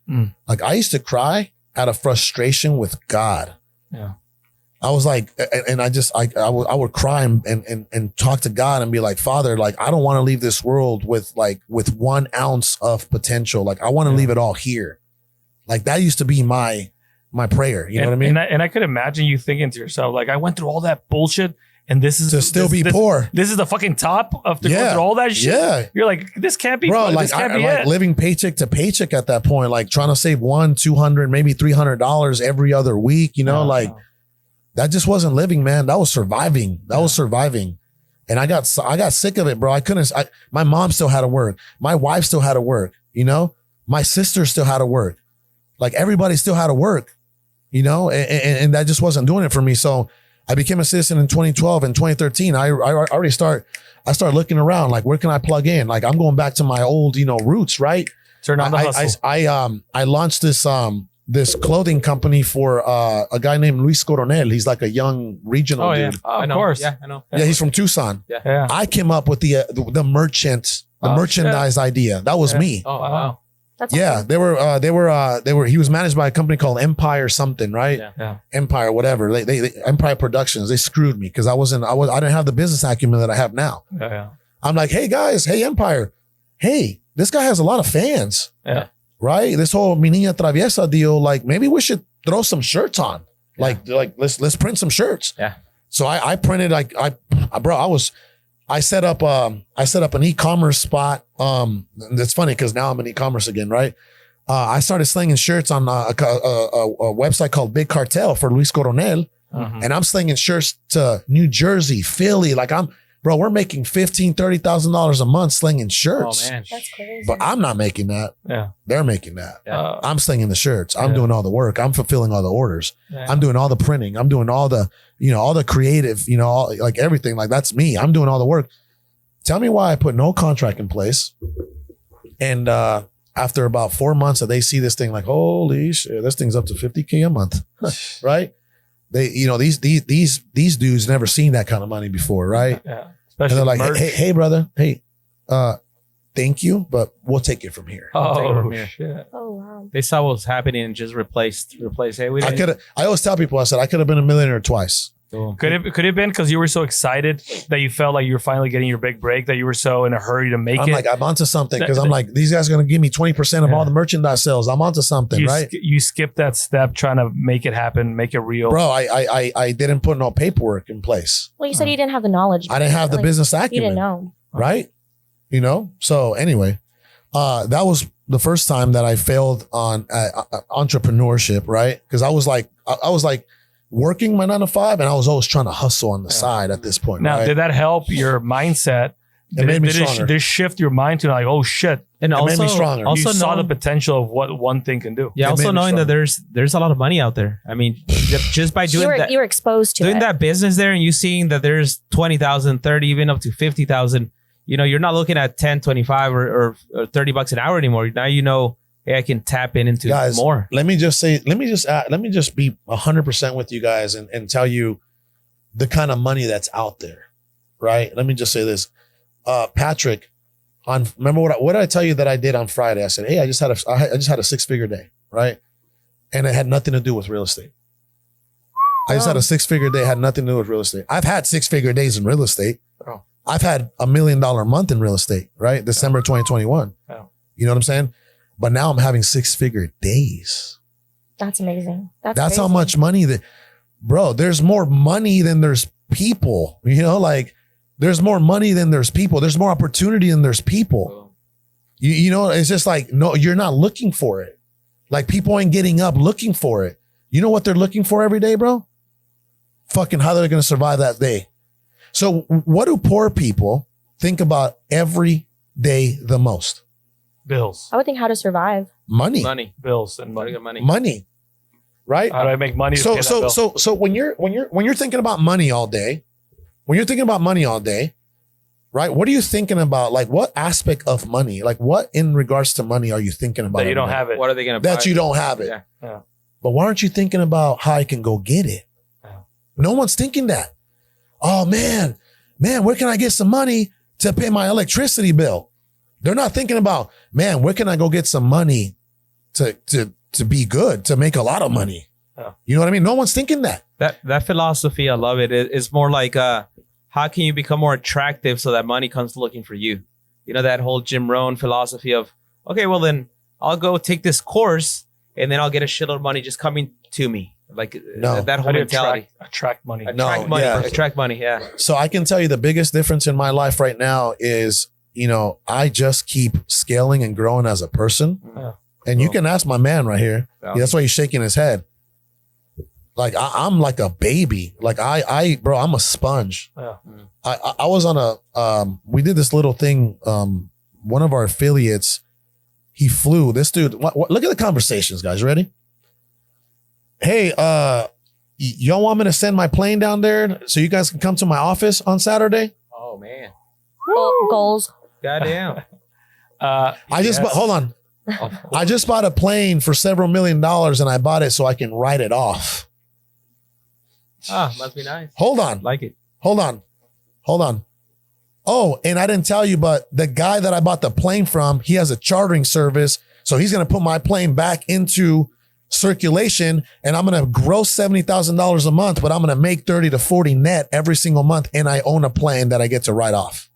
Like I used to cry out of frustration with God. Yeah. I was like, and I would cry and talk to God and be like, Father, like I don't want to leave this world with 1 ounce of potential. Like I want to leave it all here. Like that used to be my prayer. You know what I mean? And I could imagine you thinking to yourself, like, I went through all that bullshit. And this is to still be poor. This is the fucking top after going through all that shit. Yeah. You're like, this can't be, bro. this can't be it. Living paycheck to paycheck at that point, like trying to save $100, $200, maybe $300 every other week. that just wasn't living, man. That was surviving. That was surviving. And I got sick of it, bro. My mom still had to work. My wife still had to work, you know? My sister still had to work. Like everybody still had to work, you know? And that just wasn't doing it for me. So I became a citizen in 2012 and 2013. I started looking around, like, where can I plug in? Like, I'm going back to my old, you know, roots, right? Turn on the hustle. I launched this clothing company for a guy named Luis Coronel. He's like a young regional dude. Oh, of course. Yeah, I know. Yeah, he's from Tucson. Yeah. I came up with the merchandise idea. That was me. Oh, wow. That's Yeah, awesome. he was managed by a company called Empire something, right? Yeah. Empire, whatever. They Empire Productions. They screwed me because I didn't have the business acumen that I have now. Yeah. I'm like, hey guys, hey Empire, hey, this guy has a lot of fans. Yeah. Right? This whole Mi Niña Traviesa deal, like maybe we should throw some shirts on. Like let's print some shirts. Yeah. So I printed I set up an e-commerce spot. That's funny because now I'm in e-commerce again, right? I started slinging shirts on a website called Big Cartel for Luis Coronel, and I'm slinging shirts to New Jersey, Philly. Like we're making $15,000-$30,000 a month slinging shirts. Oh man. That's crazy. But I'm not making that. Yeah. They're making that. Yeah. I'm slinging the shirts. I'm doing all the work. I'm fulfilling all the orders. Yeah. I'm doing all the printing. I'm doing all the, all the creative, like everything. Like that's me. I'm doing all the work. Tell me why I put no contract in place. And after about 4 months that they see this thing, like, holy shit, this thing's up to $50K a month, right? They, these dudes never seen that kind of money before, right? Yeah. And Especially they're like, merch. hey, brother, hey, thank you, but we'll take it from here. Take it Oh, from here. shit. Oh wow. They saw what was happening and just replaced. Hey, we I didn't. always tell people, I said, I could have been a millionaire twice. Could it have been because you were so excited that you felt like you were finally getting your big break, that you were so in a hurry to make I'm it? like, I'm onto something because I'm like, these guys are going to give me 20% of all the merchandise sales. I'm onto something, right? You skipped that step trying to make it happen, make it real. Bro, I didn't put no paperwork in place. Well, you said you didn't have the knowledge. I didn't have the Like, business You acumen. didn't know. Right? So anyway, that was the first time that I failed on entrepreneurship, right? Because I was like working my 9 to 5 and I was always trying to hustle on the side at this point. Now, right? did that help your mindset? It made me stronger. Did it shift your mind to like, oh shit, And It also, made me stronger. you Also saw the know, potential of what one thing can do. yeah, It also made me knowing that stronger. there's a lot of money out there. I mean, just by doing that, You were exposed to doing it. that business there, and you seeing that there's 20,000, 30, even up to 50,000. You're not looking at 10, 25 or $30 an hour anymore. Now hey, I can tap into Guys, more. let me just be 100% with you guys and tell you the kind of money that's out there, right? Let me just say this. Patrick, remember what did I tell you that I did on Friday? I said, hey, I just had a 6-figure day, right? And it had nothing to do with real estate. I just had a 6-figure day, had nothing to do with real estate. I've had 6-figure days in real estate. Oh. I've had $1 million month in real estate, right? December 2021. Oh. You know what I'm saying? But now I'm having 6-figure days. That's amazing. That's how crazy. much money bro, there's more money than there's people, like there's more money than there's people. There's more opportunity than there's people. It's just like, no, you're not looking for it. Like people ain't getting up looking for it. You know what they're looking for every day, bro? Fucking how they're going to survive that day. So what do poor people think about every day the most? Bills, I would think how to survive. Money. bills, and money. Money. Right? How do I make money? To pay that bill? So when you're thinking about money all day, right? What are you thinking about? Like what aspect of money? Like what in regards to money are you thinking about? that you don't every day? have it. What are they going to buy? That you don't have it. Yeah. But why aren't you thinking about how I can go get it? Yeah. No one's thinking that. Oh man, where can I get some money to pay my electricity bill? They're not thinking about, man, where can I go get some money to be good, to make a lot of money? Yeah. You know what I mean? No one's thinking that. That philosophy, I love it. It's more like how can you become more attractive so that money comes looking for you? That whole Jim Rohn philosophy of, okay, well then I'll go take this course and then I'll get a shitload of money just coming to me. Like No. that How whole do you mentality. attract money? Attract money. yeah. Attract money. Yeah. So I can tell you the biggest difference in my life right now is, I just keep scaling and growing as a person. Yeah. And you can ask my man right here. Yeah. That's why he's shaking his head. Like I'm like a baby. Like bro, I'm a sponge. Yeah. I was on we did this little thing. One of our affiliates, he flew. This dude, look at the conversations, guys. Ready? Hey, y'all want me to send my plane down there so you guys can come to my office on Saturday? Oh man. Goals. Goddamn. Hold on. I just bought a plane for several $1 million and I bought it so I can write it off. Must be nice. Hold on. Like it. Hold on. Oh, and I didn't tell you, but the guy that I bought the plane from, he has a chartering service. So he's going to put my plane back into circulation and I'm going to gross $70,000 a month, but I'm going to make 30 to 40 net every single month. And I own a plane that I get to write off.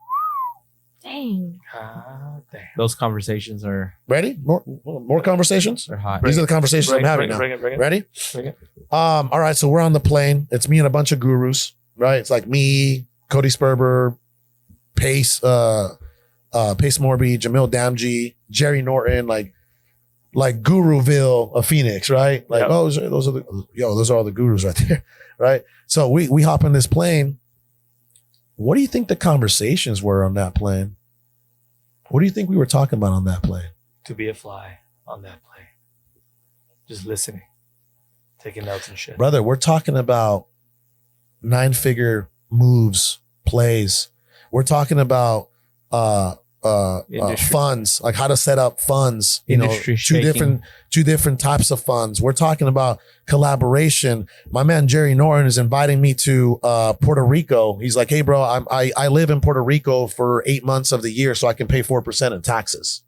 Dang. Damn. Those conversations are Ready? More conversations? hot. These are the conversations I'm having now. Bring it. Ready? Bring it. All right. So we're on the plane. It's me and a bunch of gurus, right? It's like me, Cody Sperber, Pace Morby, Jamil Damji, Jerry Norton, like Guruville of Phoenix, right? Like, those are all the gurus right there, right? So we hop in this plane. What do you think the conversations were on that plane? What do you think we were talking about on that plane? To be a fly on that plane. Just listening. Taking notes and shit. Brother, we're talking about 9-figure moves, plays. We're talking about funds, like how to set up funds, Industry shaking. two different types of funds. We're talking about collaboration. My man Jerry Norton is inviting me to Puerto Rico. He's like, hey bro, I live in Puerto Rico for 8 months of the year so I can pay 4% in taxes.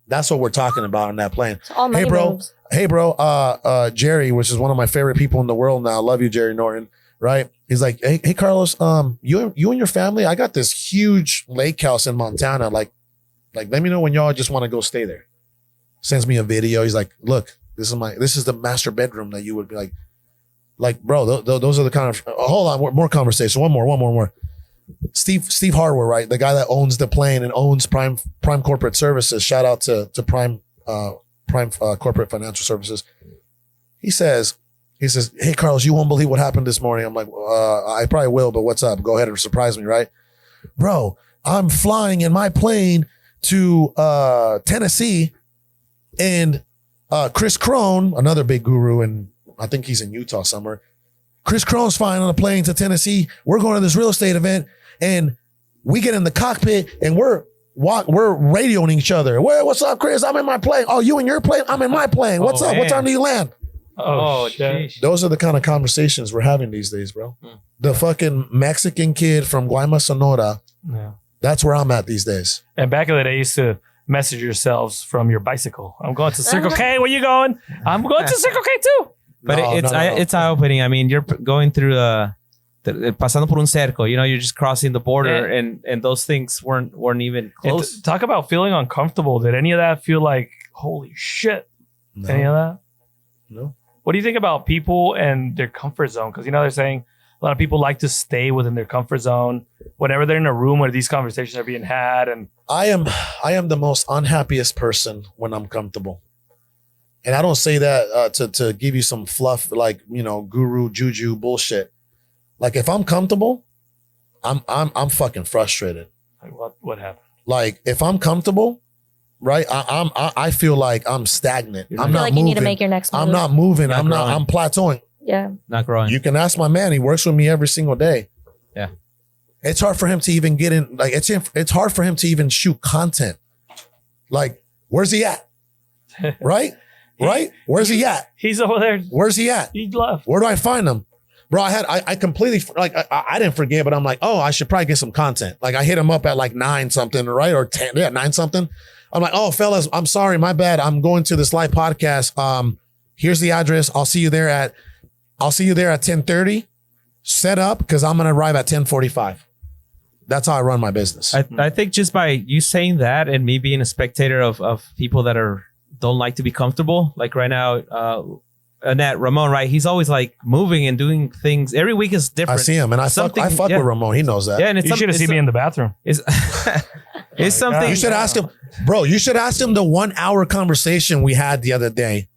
That's what we're talking about on that plane. It's all money moves. Hey bro, Jerry, which is one of my favorite people in the world now. Love you, Jerry Norton. Right? He's like, hey Carlos, you and your family, I got this huge lake house in Montana. Like let me know when y'all just want to go stay there. Sends me a video. He's like, look, this is the master bedroom that you would be like, bro, those are the kind of, hold on, more conversation. One more. Steve Harwood, right? The guy that owns the plane and owns Prime Corporate Services. Shout out to Prime Corporate Financial Services. He says, hey, Carlos, you won't believe what happened this morning. I'm like, I probably will, but what's up? Go ahead and surprise me, right? Bro, I'm flying in my plane to Tennessee, and Chris Crone, another big guru, and I think he's in Utah somewhere. Chris Crone's flying on a plane to Tennessee. We're going to this real estate event, and we get in the cockpit, and we're radioing each other. What's up, Chris? I'm in my plane. Oh, you in your plane? I'm in my plane. What's up? Man. What time do you land? Oh, shit. Those are the kind of conversations we're having these days, bro. The fucking Mexican kid from Guaymas, Sonora. Yeah. That's where I'm at these days. And back in the day, you used to message yourselves from your bicycle. I'm going to Circle K. Where you going? I'm going to Circle K too. But No. it's eye-opening. I mean, you're going through pasando por un cerco. You're just crossing the border, and those things weren't even close. Talk about feeling uncomfortable. Did any of that feel like, holy shit? Any of that? No. What do you think about people and their comfort zone? Because they're saying a lot of people like to stay within their comfort zone whenever they're in a room where these conversations are being had. And I am the most unhappiest person when I'm comfortable. And I don't say that to give you some fluff, like, guru juju bullshit. Like if I'm comfortable, I'm fucking frustrated. like, what happened? Like if I'm comfortable, right? I feel like I'm stagnant. I I'm feel not like moving. you need to make your next move. I'm not moving. Not growing. I'm plateauing. Yeah. Not growing. You can ask my man. He works with me every single day. Yeah. It's hard for him to even get in. Like it's hard for him to even shoot content. Like, where's he at? Right? Right? Where's he at? He's over there. Where's he at? He left. Where do I find him? Bro, I completely, like, I didn't forget, but I'm like, oh, I should probably get some content. Like I hit him up at like 9 something, right? Or 10, 9 something. I'm like, oh, fellas, I'm sorry. My bad. I'm going to this live podcast. Here's the address. I'll see you there at 10:30. Set up, because I'm going to arrive at 10:45. That's how I run my business. I think just by you saying that and me being a spectator of people that don't like to be comfortable, like right now, Annette, Ramon, right? He's always like moving and doing things. Every week is I different. see him, and I fuck with Ramon. He knows that. Yeah, and it's You should have seen me in the bathroom. It's something. You should ask him, bro. You should ask him the 1 hour conversation we had the other day.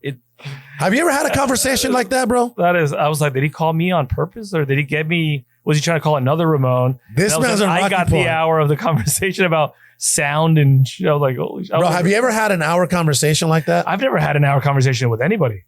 Have you ever had a conversation like that, bro? That is, I was like, did he call me on purpose or did he get me? Was he trying to call another Ramon? This And I was man's like, on I Rocky got Point. the hour of the conversation about sound and shit. I was like, holy shit. Bro, have you ever had an hour conversation like that? I've never had an hour conversation with anybody.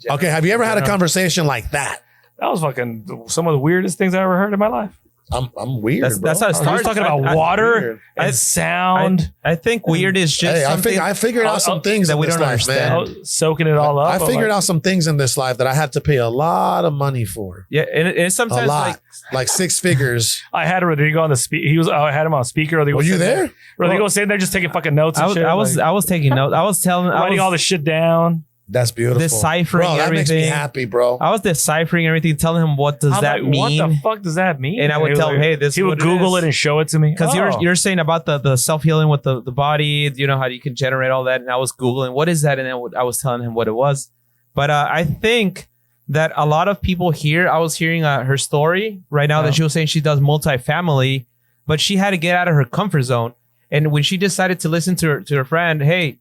Okay, have you ever had a conversation like that? That was fucking some of the weirdest things I ever heard in my life. I'm weird, That's bro. how it I was starts. talking about I- water I- and sound. I think weird is just Hey, something I figured out some things that in we this don't life, understand. I man. was soaking it all up. I I'm figured like, out some things in this life that I had to pay a lot of money for. Yeah, and A sometimes lot. Like 6 figures. I had Rodrigo on the I had him on speaker. Rodrigo Were you sitting there? Rodrigo sitting there just taking fucking notes and shit. I was taking notes. I was writing all the shit down. That's beautiful. Deciphering Bro, that makes me everything. happy, bro. I was deciphering everything, telling him what does I'm that like, mean. What the fuck does that mean? And I would he was tell him, hey, this He is would what it Google is. it and show it to me. Because Oh. you're saying about the self healing with the body, you know how you can generate all that, and I was googling what is that, and then I was telling him what it was. But I think that a lot of people here, I was hearing her story right now Yeah. that she was saying she does multifamily, but she had to get out of her comfort zone. And when she decided to listen to her friend, hey,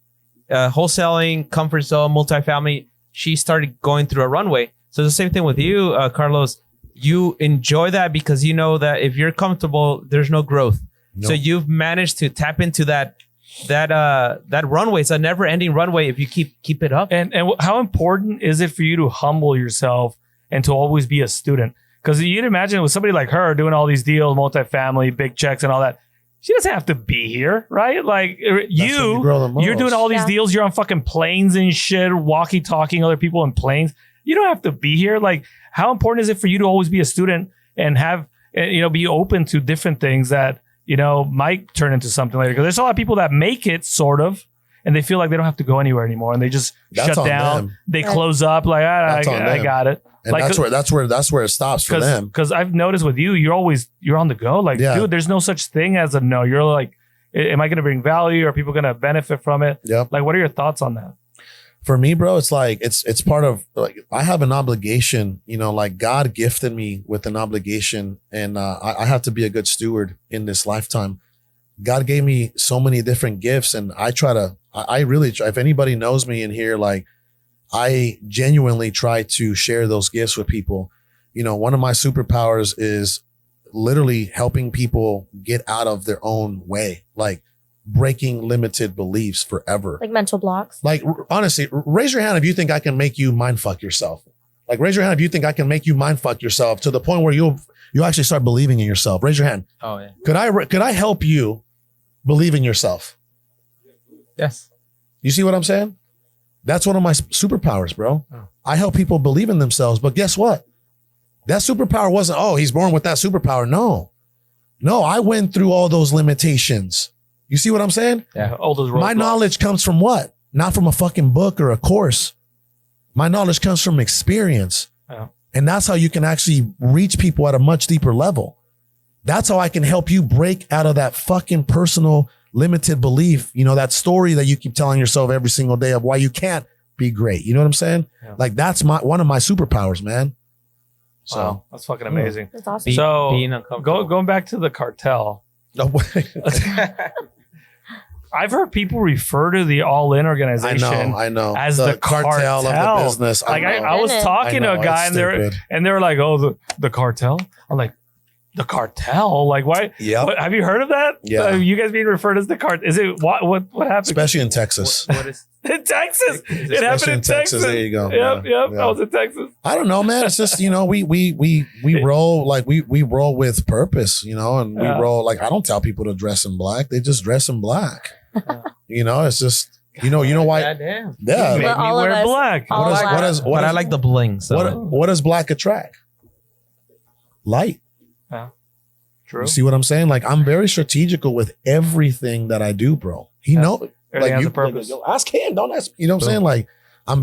wholesaling, comfort zone, multifamily, she started going through a runway. So the same thing with you, Carlos. You enjoy that because you know that if you're comfortable, there's no growth. No. So you've managed to tap into that runway. It's a never-ending runway if you keep it up. And how important is it for you to humble yourself and to always be a student? Because you'd imagine with somebody like her doing all these deals, multifamily, big checks and all that, she doesn't have to be here, right? Like when you grow the most. you're doing all these Yeah. deals. You're on fucking planes and shit, walkie-talking other people in planes. You don't have to be here. Like, how important is it for you to always be a student and have, be open to different things that, might turn into something later? Because there's a lot of people that make it sort of, and they feel like they don't have to go anywhere anymore, and they just That's shut on down. them. They Right. close up. Like, That's on I them. got it. And Like, that's where it stops for them. Because I've noticed with you, you're on the go. Like, Yeah. dude, there's no such thing as a no. You're like, am I going to bring value? Are people going to benefit from it? Yep. Like, what are your thoughts on that? For me, bro, it's like it's part of, like, I have an obligation, like God gifted me with an obligation, and I have to be a good steward in this lifetime. God gave me so many different gifts, and I really try. If anybody knows me in here, like, I genuinely try to share those gifts with people. One of my superpowers is literally helping people get out of their own way, like breaking limited beliefs forever. Like mental blocks. Like, honestly, raise your hand if you think I can make you mind fuck yourself. Like, raise your hand if you think I can make you mind fuck yourself to the point where you'll actually start believing in yourself. Raise your hand. Oh yeah. Could I help you believe in yourself? Yes. You see what I'm saying? That's one of my superpowers, bro. Oh. I help people believe in themselves. But guess what? That superpower wasn't, oh, he's born with that superpower. No, I went through all those limitations. You see what I'm saying? Yeah. All those My roadblocks. knowledge comes from what? Not from a fucking book or a course. My knowledge comes from experience. Yeah. And that's how you can actually reach people at a much deeper level. That's how I can help you break out of that fucking personal limited belief, that story that you keep telling yourself every single day of why you can't be great. You know what I'm saying? Yeah. Like, that's one of my superpowers, man. So, Wow, that's fucking amazing. That's awesome. So, being uncomfortable. Going back to the cartel, no way. I've heard people refer to the All In organization I know. as the cartel of cartel. the business. Like, know. I was Goodness. talking to I a know, guy it's and stupid. they're like, oh, the cartel. I'm like, the cartel? Like, why? Yep. What, have you heard of that? Yeah. You guys being referred as the cartel? Is it what happened? Especially in Texas. What is? in Texas. It happened Especially in Texas. There you go. Yep. Yeah. I was in Texas. I don't know, man. It's just, we roll like we roll with purpose, and we Yeah. roll like, I don't tell people to dress in black. They just dress in black. It's just, you know why? Goddamn. Yeah. Make me But all of wear us- black. all What is, of what us- is, what But I is, like the bling. So what does black attract? Light. True. You see what I'm saying? Like, I'm very strategical with everything that I do, bro. He know, Everything has you, a purpose. yo, ask him, don't ask. You know what I'm saying? Like, I'm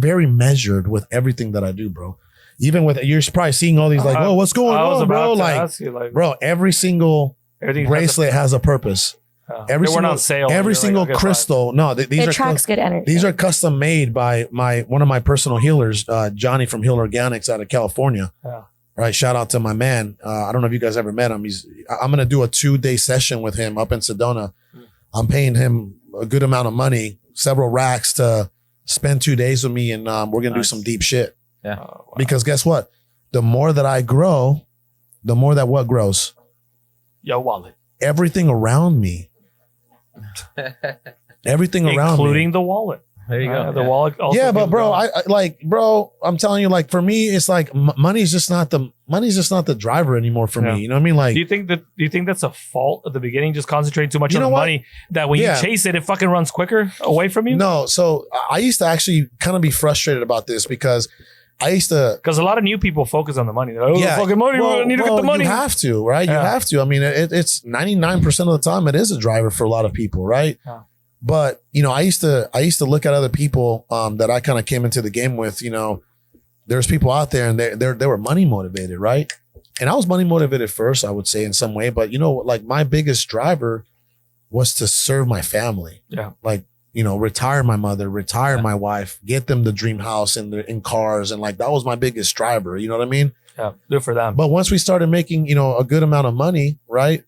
very measured with everything that I do, bro. Even with, you're probably seeing all these like, oh, what's going I was on, bro? about to Like, ask you, like, bro, every single everything has bracelet has a purpose. a- Every they weren't single, on sale. every You're like, single okay, fine. crystal. No, these It are attracts good energy. these are custom made by one of my personal healers, Johnny from Heal Organics out of California. Yeah. Right. Shout out to my man. I don't know if you guys ever met him. I'm going to do a 2-day session with him up in Sedona. I'm paying him a good amount of money, several racks to spend 2 days with me and we're going to do some deep shit. Yeah. Oh, wow. Because guess what? The more that I grow, the more that what grows? Your wallet. Everything around me. Everything around Including me. the wallet. There you go. The wallet also Yeah, but keeps bro, growing. I like, bro, I'm telling you, like, for me, it's like money's just not the driver anymore for Yeah. me. You know what I mean? Like, Do you think that's a fault at the beginning? Just concentrate too much You on know the what? money that when Yeah. you chase it, it fucking runs quicker away from you? no. So I used to actually kind of be frustrated about this because I used to. Because a lot of new people focus on the money. They're like, oh, the fucking money. well, I need to get the money. You have to, right? Yeah. You have to. I mean, it's 99% of the time it is a driver for a lot of people, right? Yeah. But you know, I used to look at other people that I kind of came into the game with. You know, there's people out there and they were money motivated, right? And I was money motivated first, I would say, in some way. But you know, like my biggest driver was to serve my family. Yeah. Like, you know, retire my mother, retire my wife, get them the dream house and in cars, and like that was my biggest driver. You know what I mean? Yeah, good for them. But once we started making, you know, a good amount of money, right?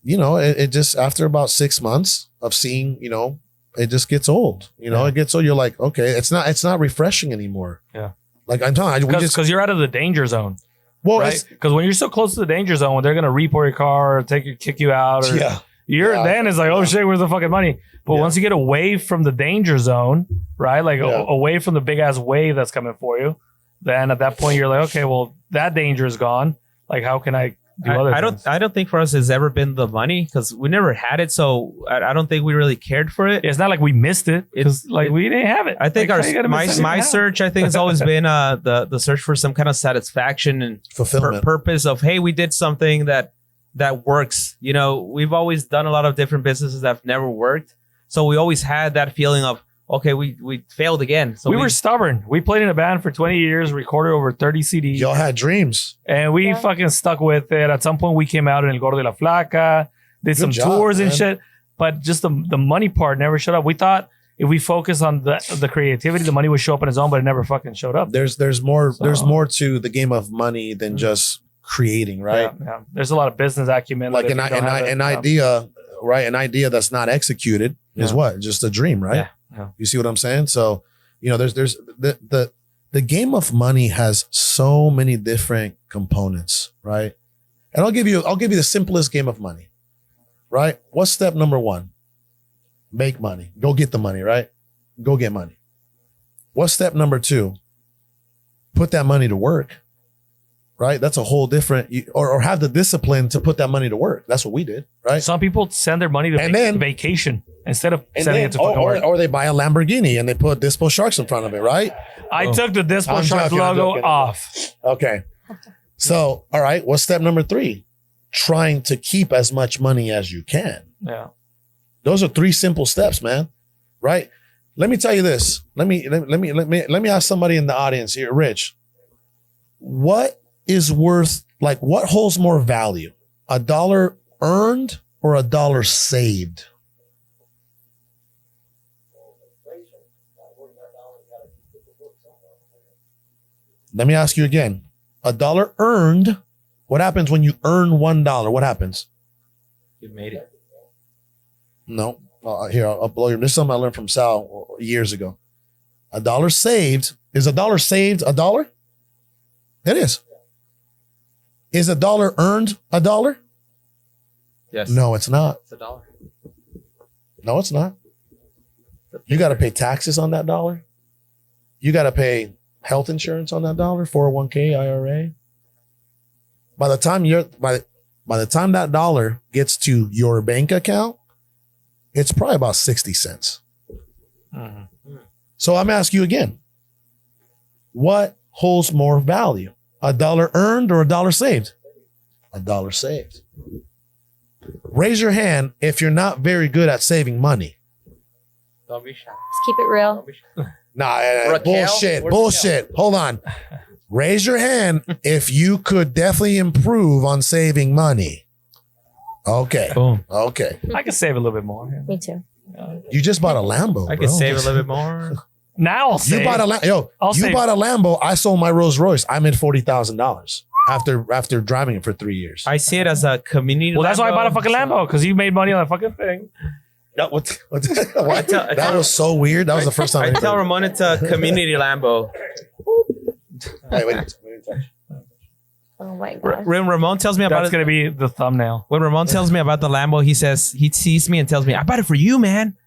You know, it just after about 6 months of seeing, you know, it just gets old. You know, Yeah. it gets old. You're like, okay, it's not refreshing anymore. Yeah. Like I'm telling you, we just Because you're out of the danger zone, well, right? Because when you're so close to the danger zone, when they're gonna report your car or kick you out, or yeah, then it's like, oh shit, where's the fucking money? But Yeah. once you get away from the danger zone, right? Like Yeah. away from the big ass wave that's coming for you, then at that point you're like, okay, well that danger is gone. Like how can I do other things? I don't think for us has ever been the money because we never had it. So I don't think we really cared for it. It's not like we missed it. It's like we didn't have it. I think Like, how you gonna miss something my now? search, I think, has always been the search for some kind of satisfaction and fulfillment. purpose of, hey, we did something that works. You know, we've always done a lot of different businesses that have never worked. So we always had that feeling of, okay, we failed again. So we were stubborn. We played in a band for 20 years, recorded over 30 CDs. Y'all had dreams. And we Yeah. fucking stuck with it. At some point, we came out in El Gordo de la Flaca, did some job, tours and man. shit. But just the money part never showed up. We thought if we focus on the creativity, the money would show up on its own, but it never fucking showed up. There's more So- there's more to the game of money than just creating, right? Yeah, yeah. There's a lot of business acumen. Like that an if you don't have it, yeah. idea, right? An idea that's not executed is Yeah. what? Just a dream, right? Yeah, yeah. You see what I'm saying? So, you know, there's the game of money has so many different components, right? And I'll give you the simplest game of money, right? What's step number 1? Make money. Go get the money, right? Go get money. What's step number 2? Put that money to work, right? That's a whole different, or have the discipline to put that money to work. That's what we did, right? Some people send their money to And then- vacation instead of And sending then, it to fucking work. or they buy a Lamborghini and they put Dispo Sharks in front of it, right? I took the Dispo I'm Sharks joking, I'm logo joking. off. Okay. So, all right. What's step number 3? Trying to keep as much money as you can. Yeah. Those are 3 simple steps, man. Right? Let me tell you this. Let me ask somebody in the audience here, Rich. What is worth, like, what holds more value? $1 earned or $1 saved? Let me ask you again. $1 earned. What happens when you earn $1? What happens? You made it. No. Here, I'll blow you. This is something I learned from Sal years ago. $1 saved. Is $1 saved $1? It is. Is $1 earned $1? Yes. No, it's not. It's $1. No, it's not. You got to pay taxes on that dollar. You got to pay health insurance on that dollar, 401k, IRA. By the time that dollar gets to your bank account, it's probably about 60 cents. Mhm. So I'm asking you again, what holds more value? $1 earned or $1 saved? $1 saved. Raise your hand if you're not very good at saving money. Don't be shy. Let's keep it real. Nah, Raquel? bullshit, Where's bullshit. Hold on. Raise your hand if you could definitely improve on saving money. Okay. Boom. Okay. I could save a little bit more. Yeah. Me too. You just bought a Lambo. I bro. could save a little bit more. Now I'll save. You bought a I'll you save. bought a Lambo. I sold my Rolls Royce. I made $40,000 after driving it for 3 years. I see it as a community. Well, that's why I bought a fucking so- Lambo, because you made money on that fucking thing. what? I tell- That was so weird. That was the first time. I tell Ramon it's a community Lambo. Hey, wait, touch. Oh my god. When Ramon tells me about That's it, gonna be the thumbnail. when Ramon tells me about the Lambo, he says he sees me and tells me, "I bought it for you, man."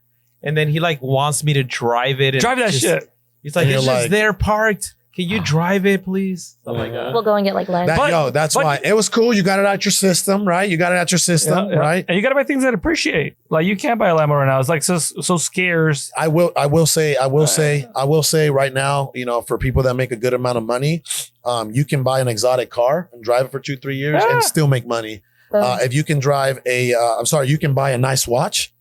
And then he like wants me to drive it. And Drive that just- shit. He's like, And "It's you're just like- there parked. Can you drive it, please?" Oh my god. We'll go and get like lunch. That's but- why it was cool. You got it out your system, right? You got it out your system, Yeah, yeah. right? And you gotta buy things that appreciate. Like you can't buy a Lambo right now. It's like so scarce. I will say right now, you know, for people that make a good amount of money, you can buy an exotic car and drive it for 2-3 years Yeah. and still make money. Boom. If you can drive you can buy a nice watch,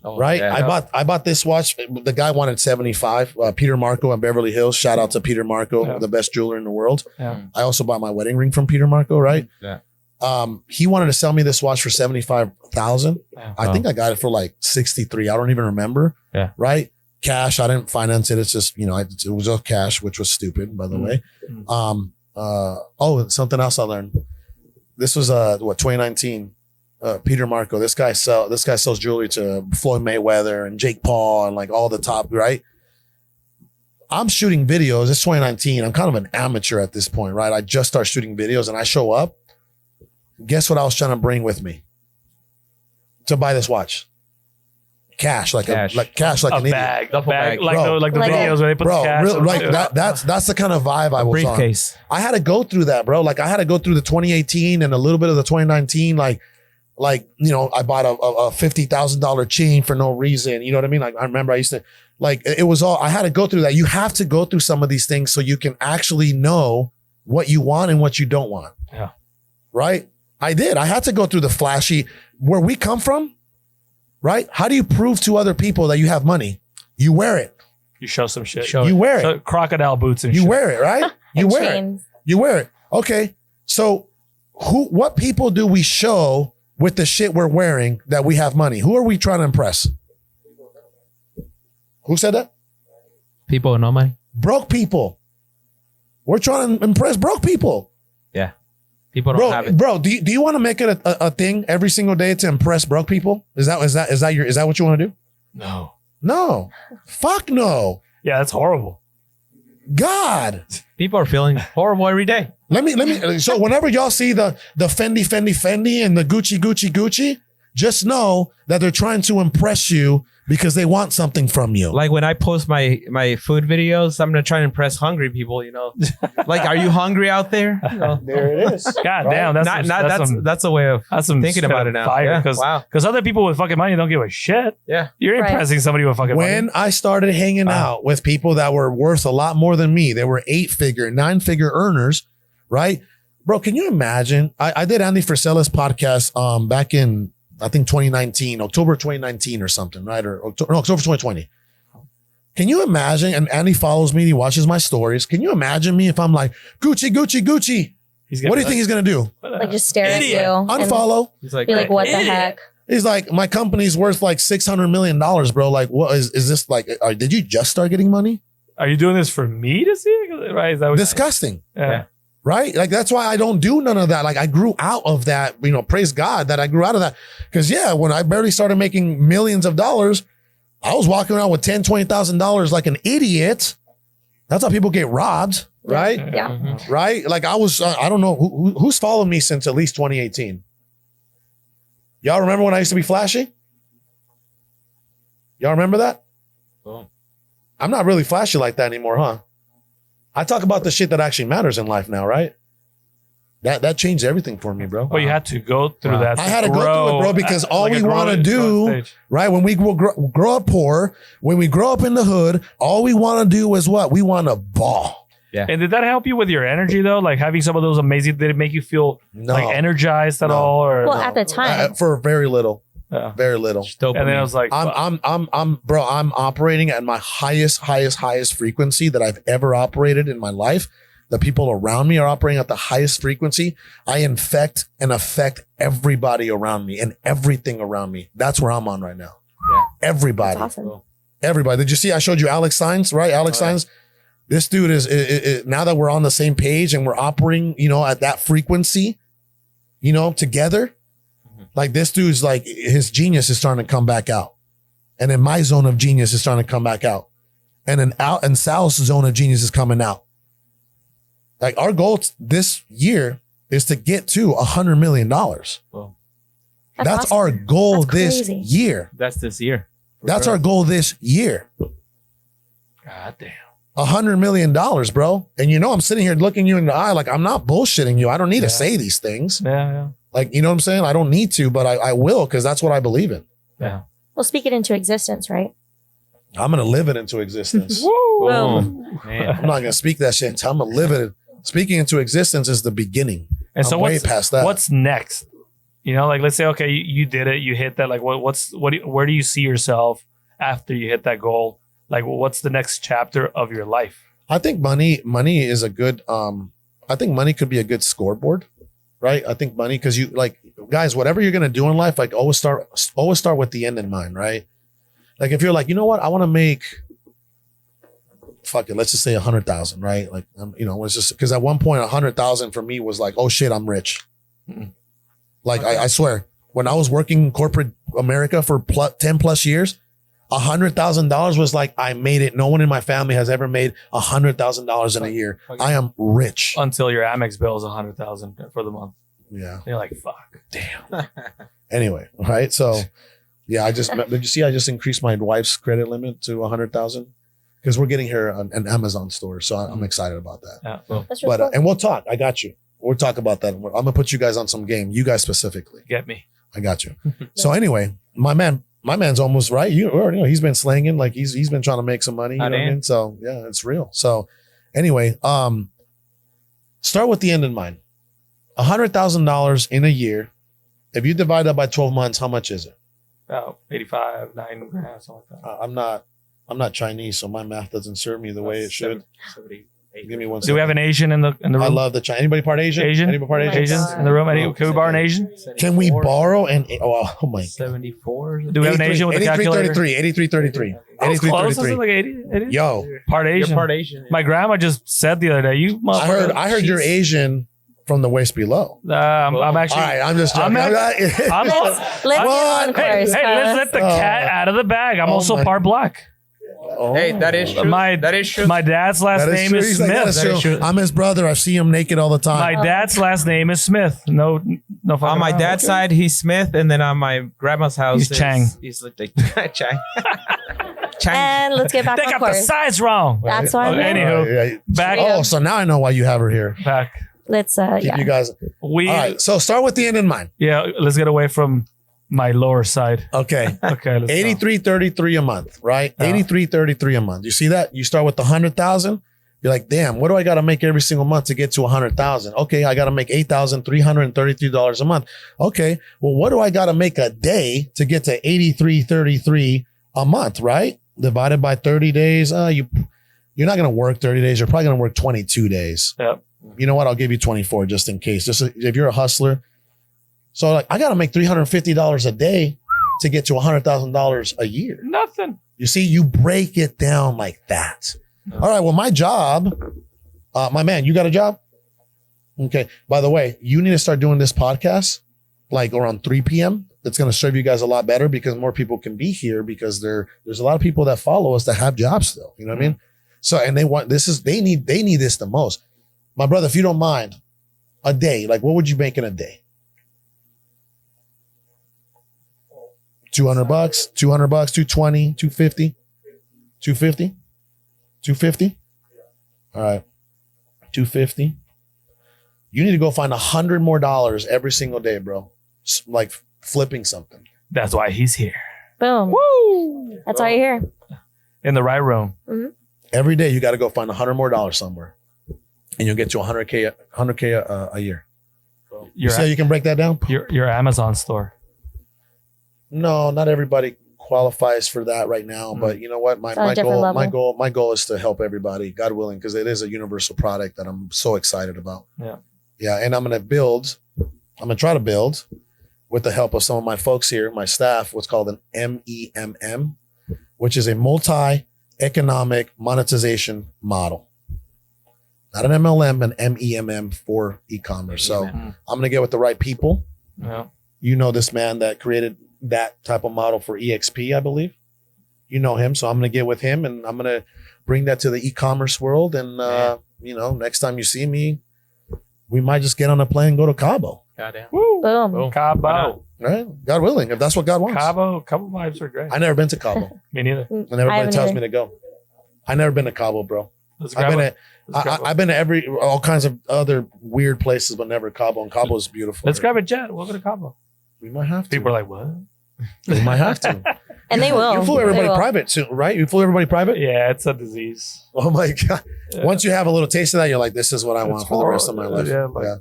Oh, right? yeah. I bought this watch. The guy wanted 75. Peter Marco in Beverly Hills. Shout out to Peter Marco, Yeah. the best jeweler in the world. Yeah. I also bought my wedding ring from Peter Marco, right? Yeah. He wanted to sell me this watch for 75,000. Yeah. I think I got it for like 63. I don't even remember. Yeah. Right. Cash. I didn't finance it. It's just, you know, it was all cash, which was stupid, by the way. Mhm. Something else I learned. This was 2019. Peter Marco. This guy sells jewelry to Floyd Mayweather and Jake Paul and like all the top, right? I'm shooting videos. It's 2019. I'm kind of an amateur at this point, right? I just start shooting videos and I show up. Guess what I was trying to bring with me to buy this watch? Cash, like Cash. an idiot. Bag, Duffel bag. like Bro. the Like a- videos where they put Bro, the cash. real, on like it. that's the kind of vibe I was on. Briefcase. I had to go through that, bro. Like I had to go through the 2018 and a little bit of the 2019. Like, you know, I bought a $50,000 chain for no reason. You know what I mean? Like I remember I used to it was all, I had to go through that. You have to go through some of these things so you can actually know what you want and what you don't want. Yeah. Right. I did. I had to go through the flashy where we come from. Right. How do you prove to other people that you have money? You wear it. You show some shit. Show You wear it. So crocodile boots and You shit. wear it, right? You And wear it. chains. You wear it. Okay. So what people do we show with the shit we're wearing that we have money? Who are we trying to impress? Who said that? People with no money. Broke people. We're trying to impress broke people. Yeah. People don't have it. Bro, do you want to make it a thing every single day to impress broke people? Is that what you want to do? No. No. Fuck no. Yeah, that's horrible. God. People are feeling horrible every day. Let me. So whenever y'all see the Fendi and the Gucci, just know that they're trying to impress you because they want something from you. Like when I post my food videos, I'm gonna try to impress hungry people. You know, like, are you hungry out there? You know? There it is. God damn, That's a way of that's some thinking shit about on it now. fire, Yeah. Because Wow. other people with fucking money don't give a shit. Yeah. You're Right. impressing somebody with fucking When money. I started hanging out with people that were worth a lot more than me, they were 8-figure, 9-figure earners, right? Bro, can you imagine? I did Andy Frisella's podcast back in, I think 2019, October 2019 or something, right? Or October 2020. Can you imagine? And Andy follows me. He watches my stories. Can you imagine me if I'm like, Gucci? He's What do you think he's going to do? Like just stare at you. Idiot. and Unfollow. He's like, Be like, what the Idiot. heck? He's like, my company's worth like $600 million, bro. Like, what is this like? Did you just start getting money? Are you doing this for me to see? Right? Is that what Disgusting. Yeah. Right? Like, that's why I don't do none of that. Like, I grew out of that, you know, praise God that I grew out of that. Cause yeah, when I barely started making millions of dollars, I was walking around with $10,000, $20,000 like an idiot. That's how people get robbed. Right? Yeah. Mhm. Right? Like I was, I don't know who's followed me since at least 2018. Y'all remember when I used to be flashy? Y'all remember that? Boom. I'm not really flashy like that anymore, huh? I talk about the shit that actually matters in life now, right? That changed everything for me, bro. Well, you had to go through Wow. that. I had to go through it, bro, because all we want to do, right? When we grow up poor, when we grow up in the hood, all we want to do is what? We want to ball. And did that help you with your energy though? Like having some of those amazing, did it make you feel No. like energized at No. all? Or Well, at the time. For very little, yeah. very little. Dopamine. And then I was like, I'm operating at my highest frequency that I've ever operated in my life. The people around me are operating at the highest frequency. I infect and affect everybody around me and everything around me. That's where I'm on right now. Yeah. Everybody. That's awesome. Everybody. Did you see? I showed you Alex Sainz, right? Alex Sainz. This dude is now that we're on the same page and we're operating, you know, at that frequency, you know, together. Like this dude's like his genius is starting to come back out. And then my zone of genius is starting to come back out. And then out and Sal's zone of genius is coming out. Like our goal this year is to get to $100 million. Well, That's awesome. our goal That's this crazy. year. that's this year. That's our goal this year. God damn. $100 million, bro. And you know, I'm sitting here looking you in the eye like I'm not bullshitting you. I don't need to say these things. Yeah. Like, you know what I'm saying? I don't need to, but I will because that's what I believe in. Yeah. Well, speak it into existence, right? I'm going to live it into existence. Boom. Man. I'm not going to speak that shit. I'm going to live it. Speaking into existence is the beginning. And so I'm way past that. what's next? You know, like let's say, okay, you did it, you hit that. Like, where do you see yourself after you hit that goal? Like, what's the next chapter of your life? I think money is a good, I think money could be a good scoreboard, right? I think money, cause you like guys, whatever you're going to do in life, like always start with the end in mind, right? Like if you're like, you know what, I want to make, fuck it, let's just say 100,000, right? Like, you know, it's just cause at one point 100,000 for me was like, oh shit, I'm rich. Mm-mm. Like I swear, when I was working in corporate America for 10 plus years, $100,000 was like, I made it. No one in my family has ever made $100,000 in a year. I am rich. Until your Amex bill is 100,000 for the month. Yeah. You're like, fuck, damn. Anyway, right? So yeah, did you see I just increased my wife's credit limit to 100,000? Because we're getting her an Amazon store. So I'm excited about that. Yeah. Well, That's really But, cool. and we'll talk. I got you. We'll talk about that. I'm going to put you guys on some game. You guys specifically. get me. I got you. So anyway, my man's almost right. You already know he's been slanging, like he's been trying to make some money. You know what I mean? So yeah, it's real. So anyway, start with the end in mind. $100,000 in a year. If you divide that by 12 months, how much is it? About 85, 9 grand, something like that. I'm not Chinese, so my math doesn't serve me the way it should. 78. Give me one Do we have second. an Asian in the room? I love the Chinese. Anybody part Asian? Asian? Anybody part Oh my Asian? Asians God. in the room? Can we borrow an Asian? Can we borrow an? Oh my. 74? Do we have an Asian with a calculator? 8333. That was close. 8333. That's like 80. Yo, Part Asian. You're part Asian. My grandma just said the other day, you motherfucker. I heard you're Asian from the waist below. I'm actually. All right, I'm just joking. I'm I'm Let's What? get on Hey, course. let's let the cat out of the bag. I'm also my- part black. Hey, that is true. that is true. My dad's last name is He's like, Smith. that is true. I'm his brother. I see him naked all the time. My dad's last name is Smith. No fucking On my around. dad's side, he's Smith, and then on my grandma's house, He's Chang. He's like Chang. Chang. And let's get back They on got the course. size wrong. That's why I'm Okay, here. anywho, Yeah. back. Oh, so now I know why you have her here. Back. Let's Keep yeah. you guys. We All right. So start with the end in mind. yeah. Let's get away from my lower side. Okay. Okay. Let's go. 8333 a month, right? 8333 a month. You see that? You start with the 100,000. You're like, damn, what do I got to make every single month to get to 100,000? Okay, I got to make $8,333 a month. Okay, well, what do I got to make a day to get to 8333 a month, right? Divided by 30 days. You're not going to work 30 days. You're probably going to work 22 days. Yep. You know what? I'll give you 24 just in case. Just if you're a hustler. So like, I got to make $350 a day to get to $100,000 a year. Nothing. You see, you break it down like that. All right. Well, my job, my man, you got a job? Okay. By the way, you need to start doing this podcast like around 3 p.m. That's going to serve you guys a lot better because more people can be here because there's a lot of people that follow us that have jobs still. You know what I mean? So, and they need this the most. My brother, if you don't mind, a day, like what would you make in a day? $200, $200, 220, 250, 250, 250. All right. 250. You need to go find $100 more every single day, bro. Like flipping something. That's why he's here. Boom. Woo! That's why you're here. In the right room. Every day you got to go find $100 more somewhere. And you'll get to 100K a year. You Your see how you can break that down? your Amazon store. No, not everybody qualifies for that right now. But you know what? It's on a different level. My goal is to help everybody, God willing, because it is a universal product that I'm so excited about. Yeah. Yeah. And I'm going to try to build with the help of some of my folks here, my staff, what's called an MEMM, which is a multi-economic monetization model. Not an MLM, an MEMM for e-commerce. So I'm going to get with the right people. Yeah. You know this man that created that type of model for EXP, I believe. You know him, so I'm going to get with him, and I'm going to bring that to the e-commerce world. And next time you see me, we might just get on a plane and go to Cabo. Goddamn. Boom. Boom. Cabo. Right? God willing, if that's what God wants. Cabo vibes are great. I never been to Cabo, Me neither. and everybody haven't tells either. me to go. I never been to Cabo, bro. Let's I've grab been it. I've been to all kinds of other weird places, but never Cabo. And Cabo is beautiful. Let's grab a jet. We'll go to Cabo. We might have to. People are like, what? We might have to. And they will. You flew They everybody will. private soon, right? You flew everybody private? Yeah, it's a disease. Oh my God. Yeah. Once you have a little taste of that, you're like, this is what I It's want for the rest of my horrible. life. Yeah, like-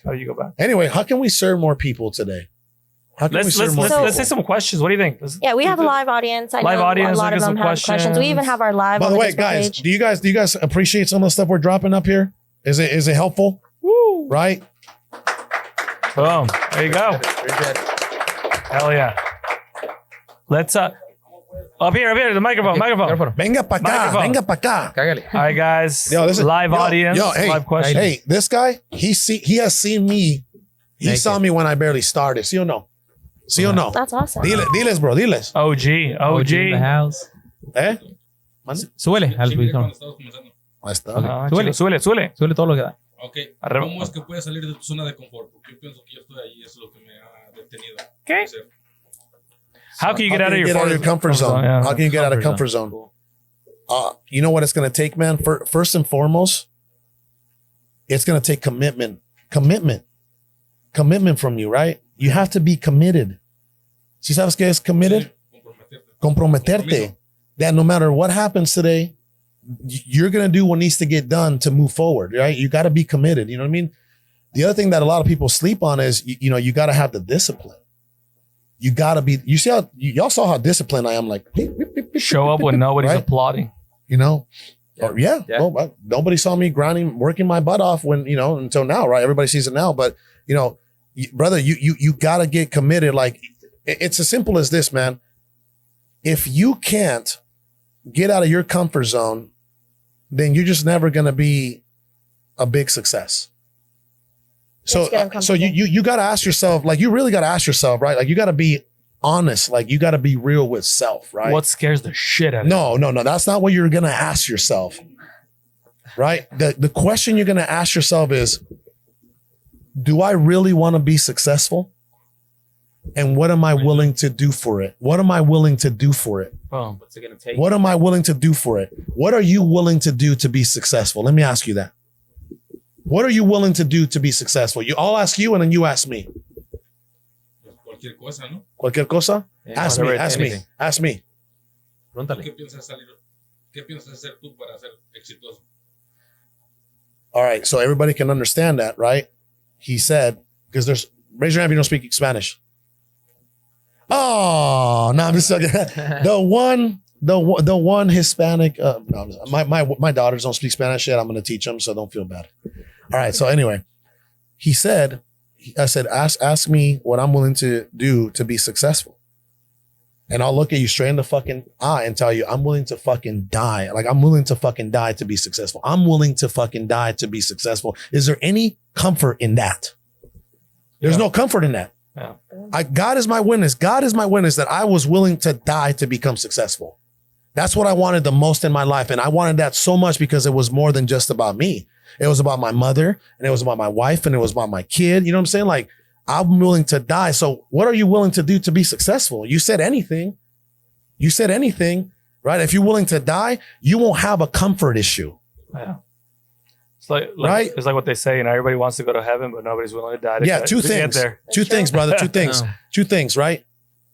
How do you go back? Anyway, how can we serve more people today? How can we serve more people? Let's take some questions. What do you think? Yeah, we have a live audience. I Live know audience, a lot look of at them some have questions. We questions. even have our live. By on the way, Facebook guys, page. do you guys appreciate some of the stuff we're dropping up here? Is it helpful? Woo. Right? Boom. There you go. Very good. Hell yeah. Let's up here, the microphone. Venga pa acá, Microphone. venga pa acá. Cágale. All right, guys. Yo, this is- live yo, audience. yo, hey, live questions. Hey, this guy, he has seen me. He Naked. saw me when I barely started. ¿Sí o no? ¿Sí o no? That's awesome. Diles, bro, diles. OG. in the house. ¿Eh? Súbele al micrófono. Ahí está. Ah, Súbele. chico, súbele. Súbele todo lo que da. Ok, Arriba. ¿cómo es que puedes salir de tu zona de confort? Porque yo pienso que yo estoy ahí, eso es lo que me ha detenido. ¿Qué? Hacer. How can you get out of your comfort zone? Yeah. How can you get out of comfort zone? You know what it's going to take, man? First and foremost, it's going to take commitment from you, right? You have to be committed. ¿Sí sabes qué es committed? Comprometerte. That no matter what happens today, you're going to do what needs to get done to move forward, right? You got to be committed. You know what I mean? The other thing that a lot of people sleep on is, you got to have the discipline. You got to be, you see how, y'all saw how disciplined I am, like, Show up when nobody's Right? applauding. you know? Yeah. Or, yeah. Yeah. Well, nobody saw me grinding, working my butt off when, until now, right? Everybody sees it now, but brother, you got to get committed. Like it's as simple as this, man. If you can't get out of your comfort zone, then you're just never going to be a big success. So, Just get so uncomfortable. you got to ask yourself, like, you really got to ask yourself, right? Like, you got to be honest. Like, you got to be real with self, right? What scares the shit out of you? No. That's not what you're going to ask yourself, right? The question you're going to ask yourself is, do I really want to be successful? And what am I willing to do for it? What am I willing to do for it? Boom. What's it gonna take? What am I willing to do for it? What are you willing to do to be successful? Let me ask you that. What are you willing to do to be successful? I'll ask you and then you ask me. Cualquier cosa, ¿no? Cualquier cosa? Yeah, Ask me, whatever, ask me, anything. ask me. Pregúntale. ¿Qué piensas hacer tú para ser exitoso? All right. So everybody can understand that, right? He said, because raise your hand if you don't speak Spanish. Oh, no, I'm just joking. The one Hispanic, my daughters don't speak Spanish yet. I'm going to teach them, so don't feel bad. All right. So anyway, I said, ask me what I'm willing to do to be successful. And I'll look at you straight in the fucking eye and tell you, I'm willing to fucking die. Like, I'm willing to fucking die to be successful. I'm willing to fucking die to be successful. Is there any comfort in that? There's no comfort in that. Yeah. God is my witness. God is my witness that I was willing to die to become successful. That's what I wanted the most in my life. And I wanted that so much because it was more than just about me. It was about my mother and it was about my wife and it was about my kid. You know what I'm saying? Like, I'm willing to die. So what are you willing to do to be successful? You said anything. Right? If you're willing to die, you won't have a comfort issue. Yeah. It's like Right? It's like what they say, everybody wants to go to heaven, but nobody's willing to die to Yeah, get, two to get things. there. Two things, brother. Two things. Oh. Two things, right?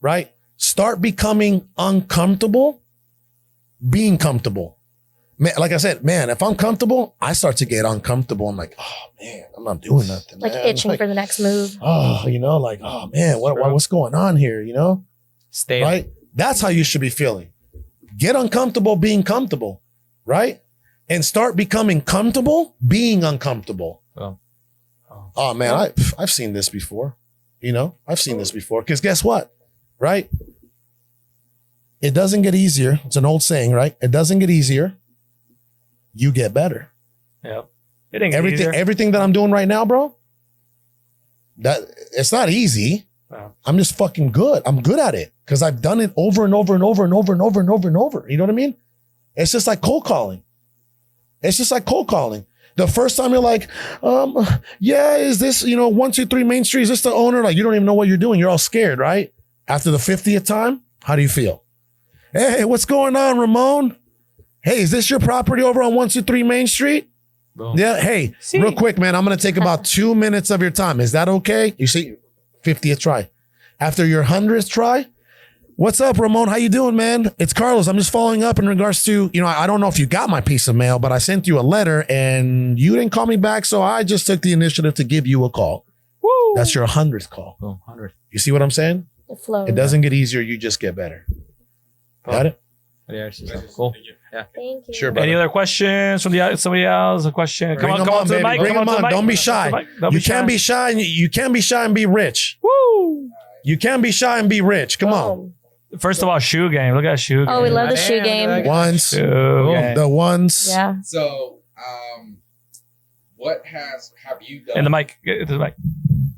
Right? Start becoming uncomfortable, being comfortable. Man, like I said, man, if I'm comfortable, I start to get uncomfortable. I'm like, oh man, I'm not doing nothing. Like man. itching Like, for the next move. oh, like, oh man, what's going on here? Stay. Right? That's how you should be feeling. Get uncomfortable being comfortable, right? And start becoming comfortable being uncomfortable. Oh. Oh man, I've seen this before. I've seen this before. Because guess what? Right? It doesn't get easier. It's an old saying, right? It doesn't get easier. You get better. Yeah. It ain't easier. Everything that I'm doing right now, bro, that it's not easy. Wow. I'm just fucking good. I'm good at it because I've done it over and over and over and over and over and over and over. You know what I mean? It's just like cold calling. It's just like cold calling. The first time you're like, yeah, is this, 123 Main Street? Is this the owner? Like, you don't even know what you're doing. You're all scared, right? After the 50th time, how do you feel? Hey, what's going on, Ramon? Hey, is this your property over on 123 Main Street? Boom. Yeah. Hey, real quick, man, I'm going to take about 2 minutes of your time. Is that okay? You see, 50th try. After your 100th try, what's up, Ramon? How you doing, man? It's Carlos. I'm just following up in regards to, I don't know if you got my piece of mail, but I sent you a letter and you didn't call me back. So I just took the initiative to give you a call. Woo. That's your 100th call. Boom. 100. You see what I'm saying? It flows. It doesn't get easier. You just get better. Got it? Yeah, it's just cool. Thank you. Sure, brother. Any other questions from somebody else? A question? Bring them on, to the baby. mic. Bring Come them to the on. mic. Don't be Come to the shy. mic. Don't You be can't be shy. You can't be shy and be rich. Woo! You can't be shy and be rich. Come on. Boom. First of all, shoe game. Look at that shoe game. Oh, we love the shoe Yeah, game. Ones. Shoe game. The ones. Yeah. So, what have you done? In the mic. Get to the mic.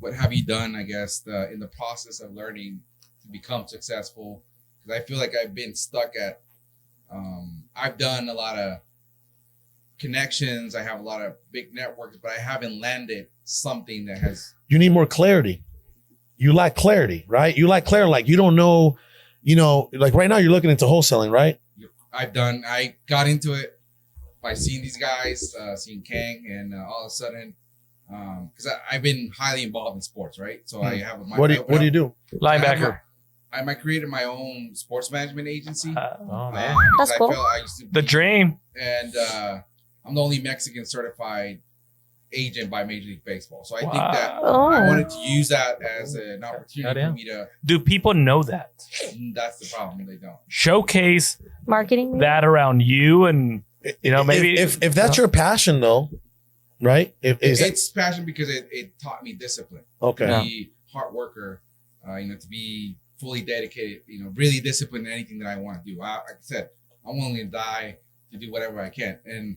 What have you done, I guess, in the process of learning to become successful? Because I feel like I've been stuck at, I've done a lot of connections. I have a lot of big networks, but I haven't landed something that has. You need more clarity. You lack clarity, right? You lack clarity. Like you don't know, like right now you're looking into wholesaling, right? I got into it by seeing these guys, seeing Kang, and all of a sudden, because I've been highly involved in sports, right? So I have What do you do? Linebacker. I created my own sports management agency. Oh, man. That's I cool. felt I used to The be- dream. and I'm the only Mexican certified agent by Major League Baseball. So I think Wow. that Oh. I wanted to use that as an opportunity Yeah. for me to. Do people know that? That's the problem. They don't. Showcase Marketing. that around you and, maybe. if that's your passion though, right? It's passion because it taught me discipline. Okay. To be hard worker, to be fully dedicated, really disciplined in anything that I want to do. Like I said, I'm willing to die to do whatever I can. And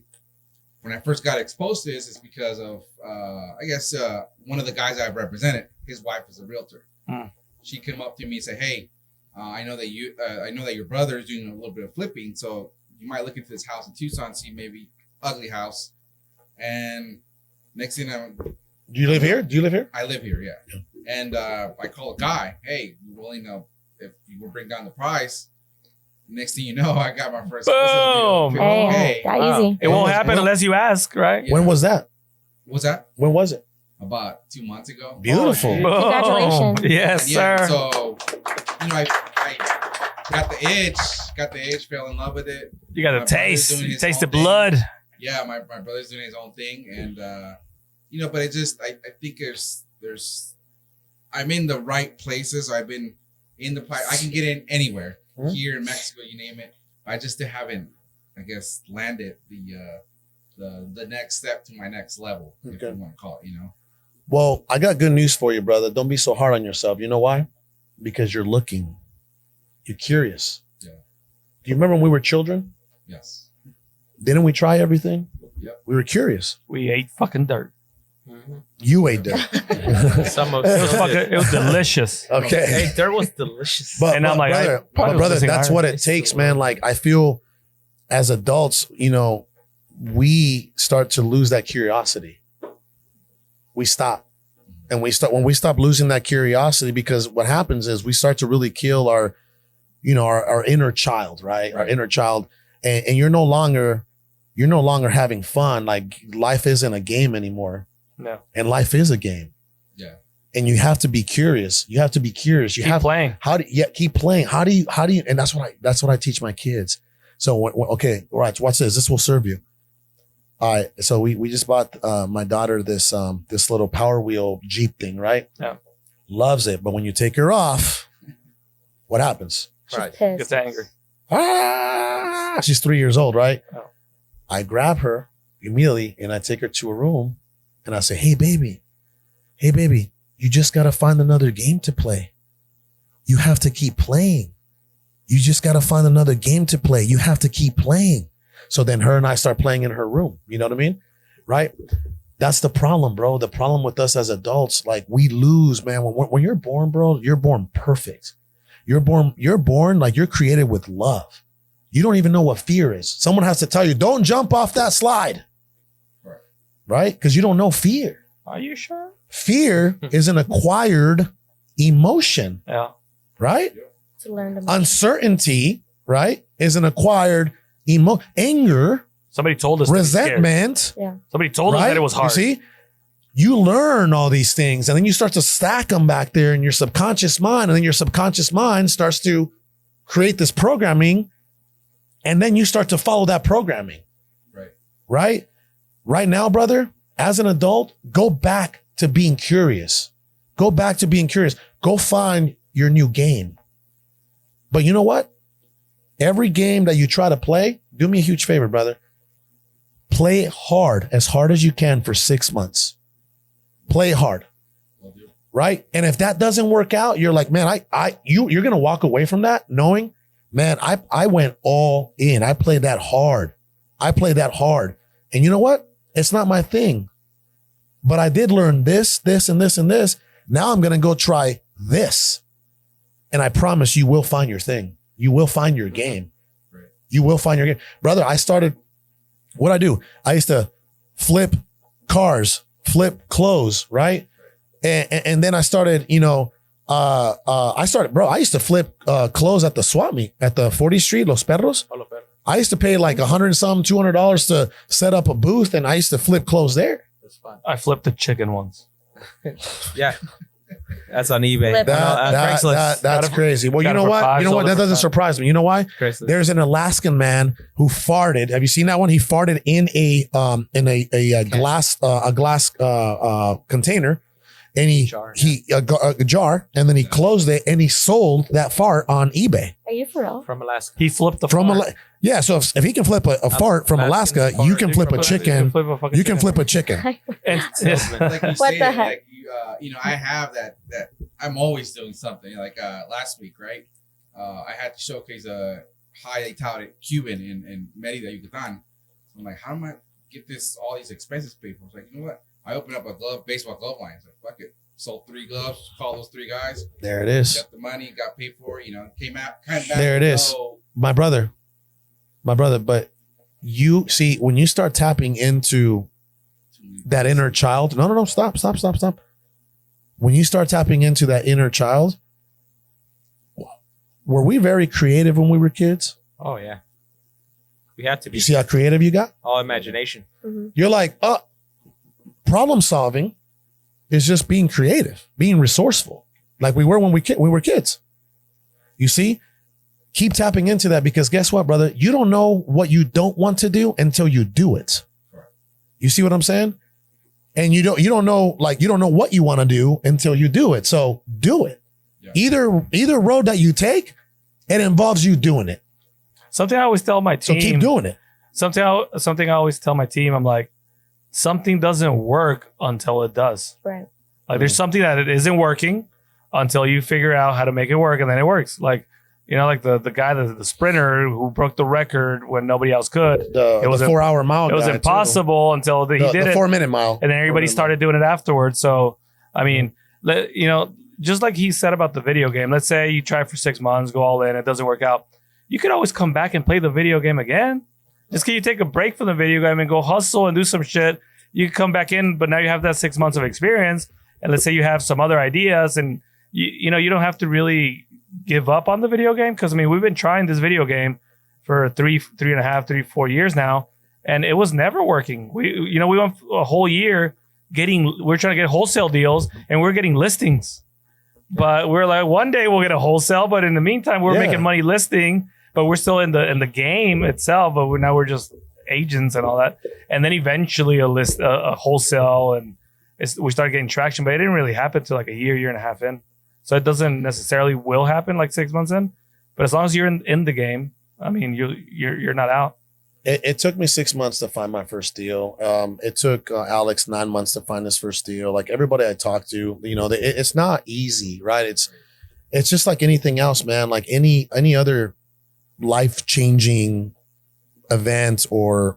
when I first got exposed to this, it's because of, one of the guys I've represented, his wife is a realtor. Mm. She came up to me and said, "Hey, I know that your brother is doing a little bit of flipping, so you might look into this house in Tucson, see maybe ugly house." And next thing Do you live here? I live here, yeah. And I call a guy, "Hey, you willing to, if you will bring down the price?" Next thing you know, I got my first Boom. deal. Hey, that easy. It won't happen unless you ask, right? Yeah. When was that? What's that? When was it? About 2 months ago. Beautiful. Oh, Boom. Congratulations. Yes, yeah. sir. So, I got the itch, fell in love with it. You got My a brother's taste. doing You his taste the own thing. blood. Yeah, my brother's doing his own thing, and but it just I think there's I'm in the right places. I've been in the I can get in anywhere here in Mexico, you name it. I just haven't, I guess, landed the next step to my next level, if you want to call it. Well, I got good news for you, brother. Don't be so hard on yourself. You know why? Because you're looking. You're curious. Yeah. Do you remember when we were children? Yes. Didn't we try everything? Yep. We were curious. We ate fucking dirt. You ate dirt. It was delicious. Okay. Hey, dirt was delicious. But, And I'm like, brother, that's what it takes, man. Like, I feel as adults, we start to lose that curiosity. We stop. And when we stop losing that curiosity, because what happens is we start to really kill our inner child, right? Our inner child. And you're no longer having fun. Like, life isn't a game anymore. No. And life is a game. Yeah. And you have to be curious. You have to be curious. You Keep have playing. keep playing. How do you, and that's what I teach my kids. So, okay, all right, watch this. This will serve you. All right. So we just bought my daughter this little Power Wheel Jeep thing, right? Yeah. Loves it. But when you take her off, what happens? She's Right. pissed. Gets angry. Ah, she's 3 years old, right? Oh. I grab her immediately and I take her to a room and I say, hey, baby, you just got to find another game to play. You have to keep playing. You just got to find another game to play. You have to keep playing. So then her and I start playing in her room. You know what I mean? Right? That's the problem, bro. The problem with us as adults, like we lose, man. When you're born, bro, you're born perfect. You're born like you're created with love. You don't even know what fear is. Someone has to tell you, don't jump off that slide. Right? Because you don't know fear. Are you sure? Fear is an acquired emotion. Yeah. Right? To learn to Uncertainty, right, is an acquired anger. Somebody told us. Resentment. Yeah. Somebody told us that it was hard. You see? You learn all these things and then you start to stack them back there in your subconscious mind. And then your subconscious mind starts to create this programming. And then you start to follow that programming. Right? Right now, brother, as an adult, go back to being curious. Go back to being curious. Go find your new game. But you know what? Every game that you try to play, do me a huge favor, brother. Play hard as you can for 6 months. Play hard. Right? And if that doesn't work out, you're like, man, you're going to walk away from that knowing, man, I went all in. I played that hard. And you know what? It's not my thing. But I did learn this, and this, and this. Now I'm going to go try this. And I promise you will find your thing. You will find your game. You will find your game. Brother, what'd I do? I used to flip cars, flip clothes, right? And then I started, I used to flip clothes at the swap meet at the 40th Street, Los Perros. I used to pay like $100 to set up a booth, and I used to flip clothes there. That's fun. I flipped a chicken once. Yeah. That's on eBay. That's crazy. Well, you know what? That doesn't surprise me. You know why? Craigslist. There's an Alaskan man who farted. Have you seen that one? He farted in a glass container, and a jar, and then he closed it and he sold that fart on eBay. Are you for real? From Alaska. He flipped the From fart. yeah, so if he can flip a fart from Alaska, you can flip a chicken. You can flip a chicken. And Like you What say, the heck? like I have that I'm always doing something. Like last week, right? I had to showcase a highly touted Cuban in Merida, Yucatan. I'm like, how am I get all these expenses paid for? I was like, you know what? I opened up a baseball glove line. I was like, fuck it. Sold 3 gloves, called those 3 guys. There it is. Got the money, got paid for it, came out kind of back. There it is. My brother. But you see, when you start tapping into that inner child, no, stop. When you start tapping into that inner child, were we very creative when we were kids? Oh, yeah. We had to be. You see how creative you got? All imagination. Mm-hmm. You're like, problem solving is just being creative, being resourceful, like we were when we were kids. You see? Keep tapping into that, because guess what, brother? You don't know what you don't want to do until you do it. You see what I'm saying? And you don't know what you want to do until you do it. So do it. Yeah. Either road that you take, it involves you doing it. something I always tell my team. So keep doing it. Something I always tell my team. I'm like, something doesn't work until it does. Right. Like there's something that it isn't working until you figure out how to make it work, and then it works. Like, like the guy, the sprinter who broke the record when nobody else could. It was a 4-hour mile. It was impossible until he did it. 4-minute mile. And then everybody started doing it afterwards. So, I mean, just like he said about the video game, let's say you try for 6 months, go all in, it doesn't work out. You could always come back and play the video game again. Just can you take a break from the video game and go hustle and do some shit? You can come back in, but now you have that 6 months of experience. And let's say you have some other ideas, and you don't have to really give up on the video game, because I mean we've been trying this video game for 4 years now, and it was never working. We went a whole year we're trying to get wholesale deals, and we're getting listings, but we're like, one day we'll get a wholesale, but in the meantime we're making money listing, but we're still in the game itself, but now we're just agents and all that, and then eventually a wholesale, and we started getting traction, but it didn't really happen till like a year and a half in. So it doesn't necessarily will happen like 6 months in, but as long as you're in the game, I mean, you're not out. It took me 6 months to find my first deal. It took Alex 9 months to find his first deal. Like everybody I talked to, it's not easy, right? It's just like anything else, man. Like any other life-changing event or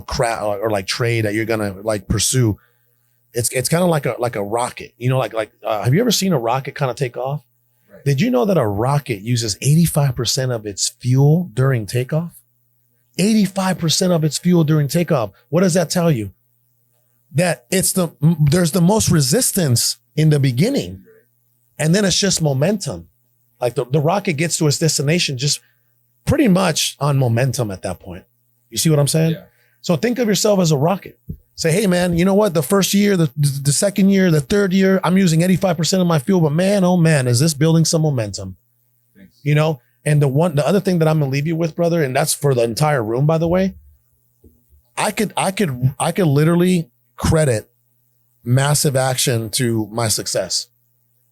crowd or like trade that you're gonna like pursue, it's kind of like a rocket. Have you ever seen a rocket kind of take off? Right. Did you know that a rocket uses 85% of its fuel during takeoff? 85% of its fuel during takeoff. What does that tell you? That there's the most resistance in the beginning, and then it's just momentum. Like the rocket gets to its destination just pretty much on momentum at that point. You see what I'm saying? Yeah. So think of yourself as a rocket. Say, hey man, you know what? The first year, the second year, the third year, I'm using 85% of my fuel, but man, oh man, is this building some momentum? Thanks. And the other thing that I'm gonna leave you with, brother, and that's for the entire room, by the way. I could literally credit massive action to my success.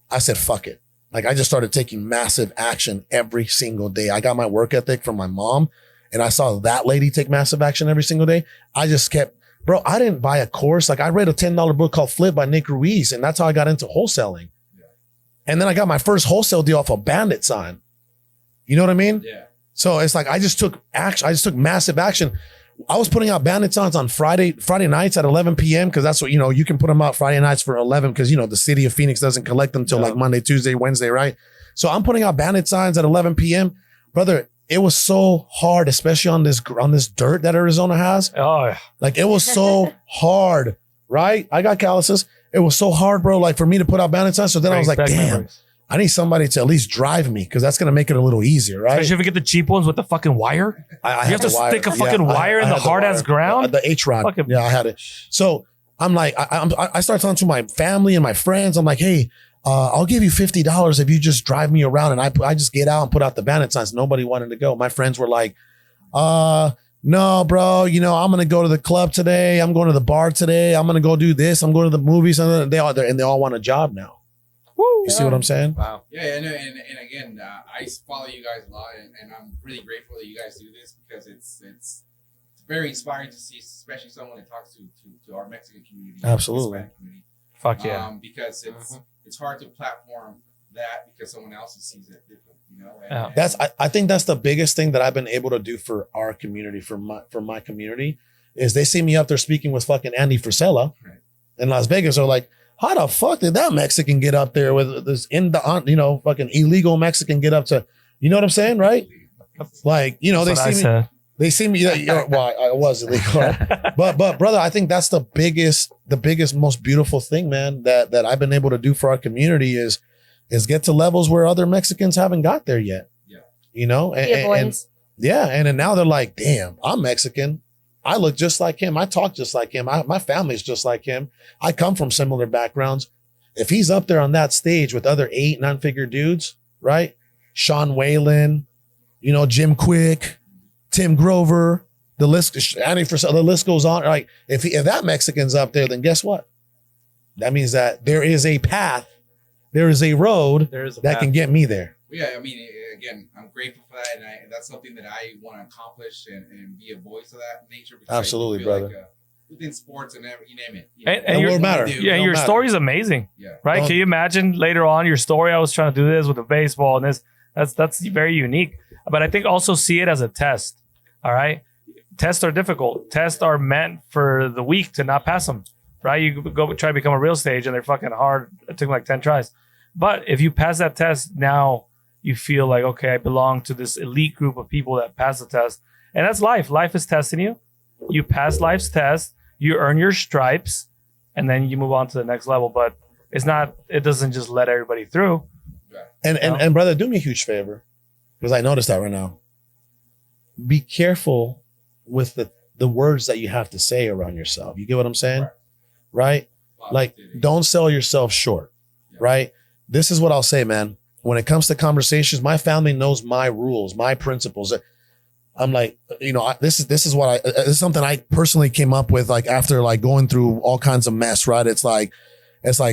I said, fuck it. Like I just started taking massive action every single day. I got my work ethic from my mom, and I saw that lady take massive action every single day. I just kept, bro, I didn't buy a course. Like I read a $10 book called Flip by Nick Ruiz, and that's how I got into wholesaling. Yeah. And then I got my first wholesale deal off a bandit sign. You know what I mean? Yeah. So it's like I just took action. I just took massive action. I was putting out bandit signs on Friday nights at 11 p.m. because that's what, you can put them out Friday nights for 11 because, the city of Phoenix doesn't collect them till like Monday, Tuesday, Wednesday, right? So I'm putting out bandit signs at 11 p.m. Brother, it was so hard, especially on this dirt that Arizona has. Oh, yeah. Like it was so hard, right? I got calluses. It was so hard, bro, like for me to put out bandit signs. So then I was like, Brings back damn. memories. I need somebody to at least drive me because that's going to make it a little easier, right? Especially if you get the cheap ones with the fucking wire. I You have to stick a fucking wire in the hard-ass ground? The H-rod. Fucking- Yeah, I had it. So I'm like, I started talking to my family and my friends. I'm like, hey, I'll give you $50 if you just drive me around. And I just get out and put out the bandit signs. Nobody wanted to go. My friends were like, no, bro, I'm going to go to the club today. I'm going to the bar today. I'm going to go do this. I'm going to the movies. And they all want a job now. You see what I'm saying? Wow. Yeah, and again, I follow you guys a lot, and I'm really grateful that you guys do this because it's very inspiring to see, especially someone that talks to our Mexican community, Absolutely. Hispanic community. Fuck yeah. Because it's hard to platform that because someone else sees it different, Yeah. That's I think that's the biggest thing that I've been able to do for our community, for my community, is they see me up there speaking with fucking Andy Frisella Right. in Las Vegas. They're like, how the fuck did that Mexican get up there with this fucking illegal Mexican get up to, you know what I'm saying, right? Like, they see me. Well, I was illegal, but brother, I think that's the biggest, most beautiful thing, man, that I've been able to do for our community is get to levels where other Mexicans haven't got there yet. Yeah. And then now they're like, damn, I'm Mexican. I look just like him. I talk just like him. My family's just like him. I come from similar backgrounds. If he's up there on that stage with other 8 9-figure dudes, right? Sean Whalen, Jim Quick, Tim Grover, the list goes on. Like if that Mexican's up there, then guess what? That means that there is a path, there is a road that can get me there. Yeah, I mean, again, I'm grateful for that, and that's something that I want to accomplish and be a voice of that nature. Because Absolutely, I feel brother. Like, within sports and you name it. And your matter. Yeah, your story is amazing. Yeah. Right? Can you imagine later on your story? I was trying to do this with the baseball and this. That's very unique. But I think also see it as a test. All right. Tests are difficult. Tests are meant for the weak to not pass them. Right? You go try to become a real stage and they're fucking hard. It took like 10 tries. But if you pass that test, now you feel like, okay, I belong to this elite group of people that pass the test. And that's life. Life is testing you. You pass life's test, you earn your stripes, and then you move on to the next level. But it doesn't just let everybody through. And brother, do me a huge favor, because I noticed that right now. Be careful with the words that you have to say around yourself. You get what I'm saying? Right? Like, don't sell yourself short. Right? This is what I'll say, man. When it comes to conversations, my family knows my rules, my principles. I'm like, this is something I personally came up with, like after like going through all kinds of mess, right? It's like,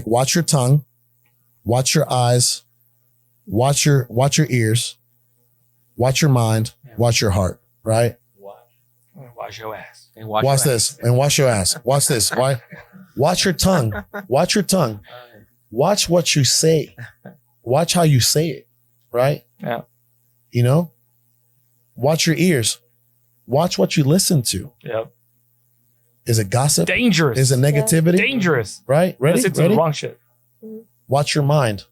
watch your tongue, watch your eyes, watch your ears, watch your mind, watch your heart, right? Wash your ass. And Watch this and wash your ass. Watch this. Why? Watch your tongue. Watch your tongue. Watch what you say. Watch how you say it, right? Yeah. Watch your ears. Watch what you listen to. Yep. Is it gossip? Dangerous. Is it negativity? Dangerous. Right? Ready? Listen to Ready? the wrong shit. Watch your mind.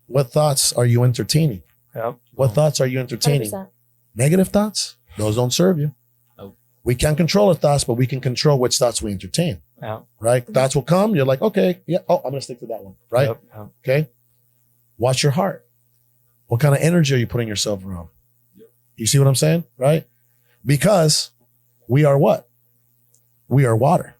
What thoughts are you entertaining? Yep. What thoughts are you entertaining? 100%. Negative thoughts? Those don't serve you. Nope. We can't control our thoughts, but we can control which thoughts we entertain. Yeah. Right? Thoughts will come. You're like, okay, yeah. Oh, I'm going to stick to that one. Right? Yep. Yep. Okay. Watch your heart. What kind of energy are you putting yourself around? You see what I'm saying? Right? Because we are what? We are water.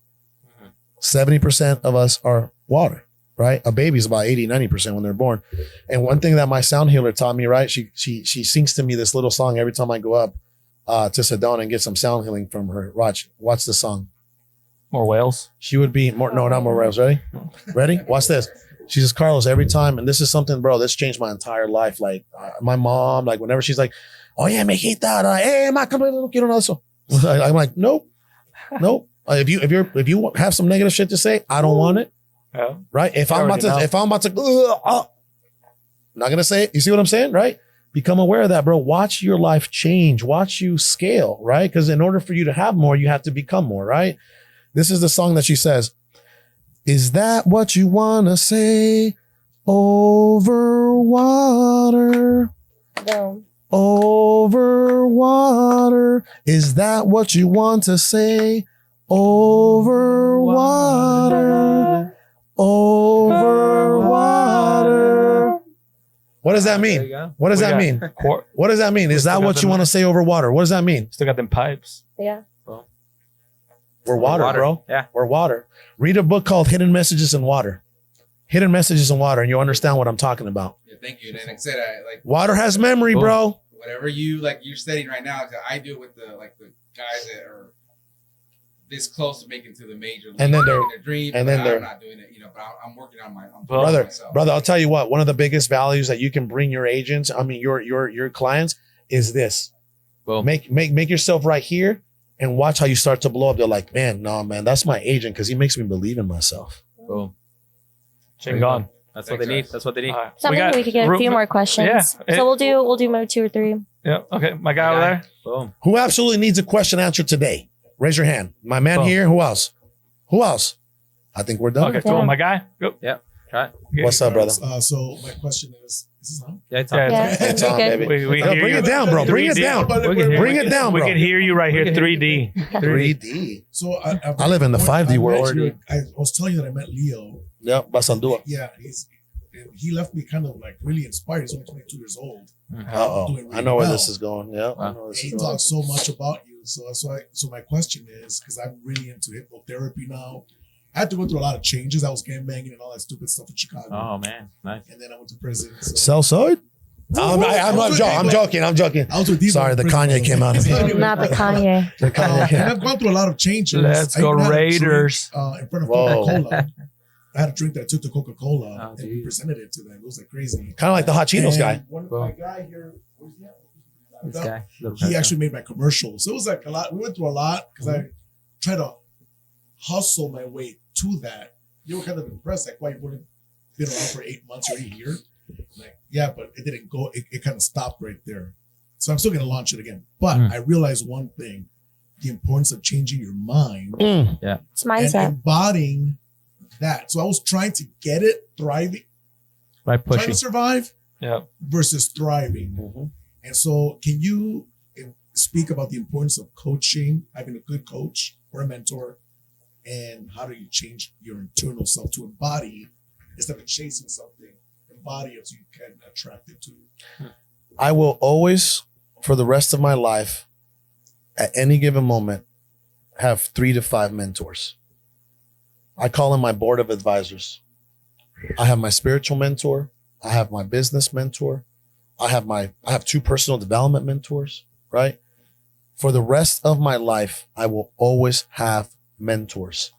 70% of us are water, right? A baby's about 80, 90% when they're born. And one thing that my sound healer taught me, right? She sings to me this little song every time I go up to Sedona and get some sound healing from her. Watch the song. More whales. She would be more, no, not more rails. Ready? Ready? Watch this. She says, Carlos, every time, and this is something, bro, this changed my entire life. Like my mom, like whenever she's like, oh yeah, mijita, hey, ma, come on, quiero eso. I'm like, nope. If you have some negative shit to say, I don't want it. Yeah. Right? If I'm about to, not gonna say it. You see what I'm saying? Right? Become aware of that, bro. Watch your life change. Watch you scale. Right? Because in order for you to have more, you have to become more. Right? This is the song that she says. Is that what you wanna say over water? No. Over water. Is that what you want to say? Over water. Over water. What does that mean? What does that mean? What does that mean? Is that what you want to say over water? What does that mean? Still got them pipes. Yeah. We're water, bro. Yeah. We're water. Read a book called Hidden Messages in Water. Hidden Messages in Water, and you'll understand what I'm talking about. Yeah, thank you. And like I said, water has memory, bro. Whatever you're studying right now, I do it with the guys that are this close to making to the major league, And then they're- their dream. and then I'm not doing it, but I'm working on my own. Brother, I'll tell you what, one of the biggest values that you can bring your agents, your clients, is this. Boom. Make yourself right here and watch how you start to blow up. They're like, man, that's my agent because he makes me believe in myself. Boom. Chingon. That's what they need. That's what they need. All right. So I think we could get a few more questions. Yeah. So we'll do maybe 2 or 3. Yeah. Okay. My guy over there. Boom. Who absolutely needs a question answered today? Raise your hand. My man Boom. here. Who else? I think we're done. Okay. Cool. Yeah. My guy. Go. Yeah. Try it. What's up, brother? So my question is this on? Yeah, it's Yeah, on. Yeah. It's on, Good. baby. We Yo, hear bring you. it down, bro. Bring it 3D. down. can Bring it down, We bro. can hear you right here. We can hear 3D. 3D. So I live in the 5D world. I was telling you that I met Leo. Yep. Basandua. Yeah, he left me kind of like really inspired. He's only 22 years old. Uh-oh. Doing really I know where well. this is going. Yeah. I know where this He is going. talks so much about you. So my question is, because I'm really into hypnotherapy now. I had to go through a lot of changes. I was gang banging and all that stupid stuff in Chicago. Oh man, nice. And then I went to prison. So Southside? I'm joking. I was with Devo Sorry, in the prison. Kanye came out of me. Not the Kanye. The Kanye came And I've gone through a lot of changes. Let's I go even had a drink, Raiders. in front of Whoa. Coca-Cola. I had a drink that I took to Coca-Cola Oh, and we geez. presented it to them. It was like crazy. Kind of like the Hot Cheetos And guy. My guy here, where's he at? This guy. He actually made my commercial. So it was like a lot. We went through a lot because I tried to hustle my way to that. You were kind of impressed, like, why you've only been around for 8 months or a year. Like, yeah, but it didn't go. It kind of stopped right there. So I'm still going to launch it again. But I realized one thing, the importance of changing your mind It's and mindset. embodying that. So I was trying to get it, thriving, By trying pushing. to survive Yeah. versus thriving. And so can you speak about the importance of coaching, having a good coach or a mentor, and how do you change your internal self to embody instead of chasing something, embody it so you can attract it to you? I will always, for the rest of my life, at any given moment, have 3 to 5 mentors. I call them my board of advisors. I have my spiritual mentor. I have my business mentor. I have 2 personal development mentors, right? For the rest of my life, I will always have mentors.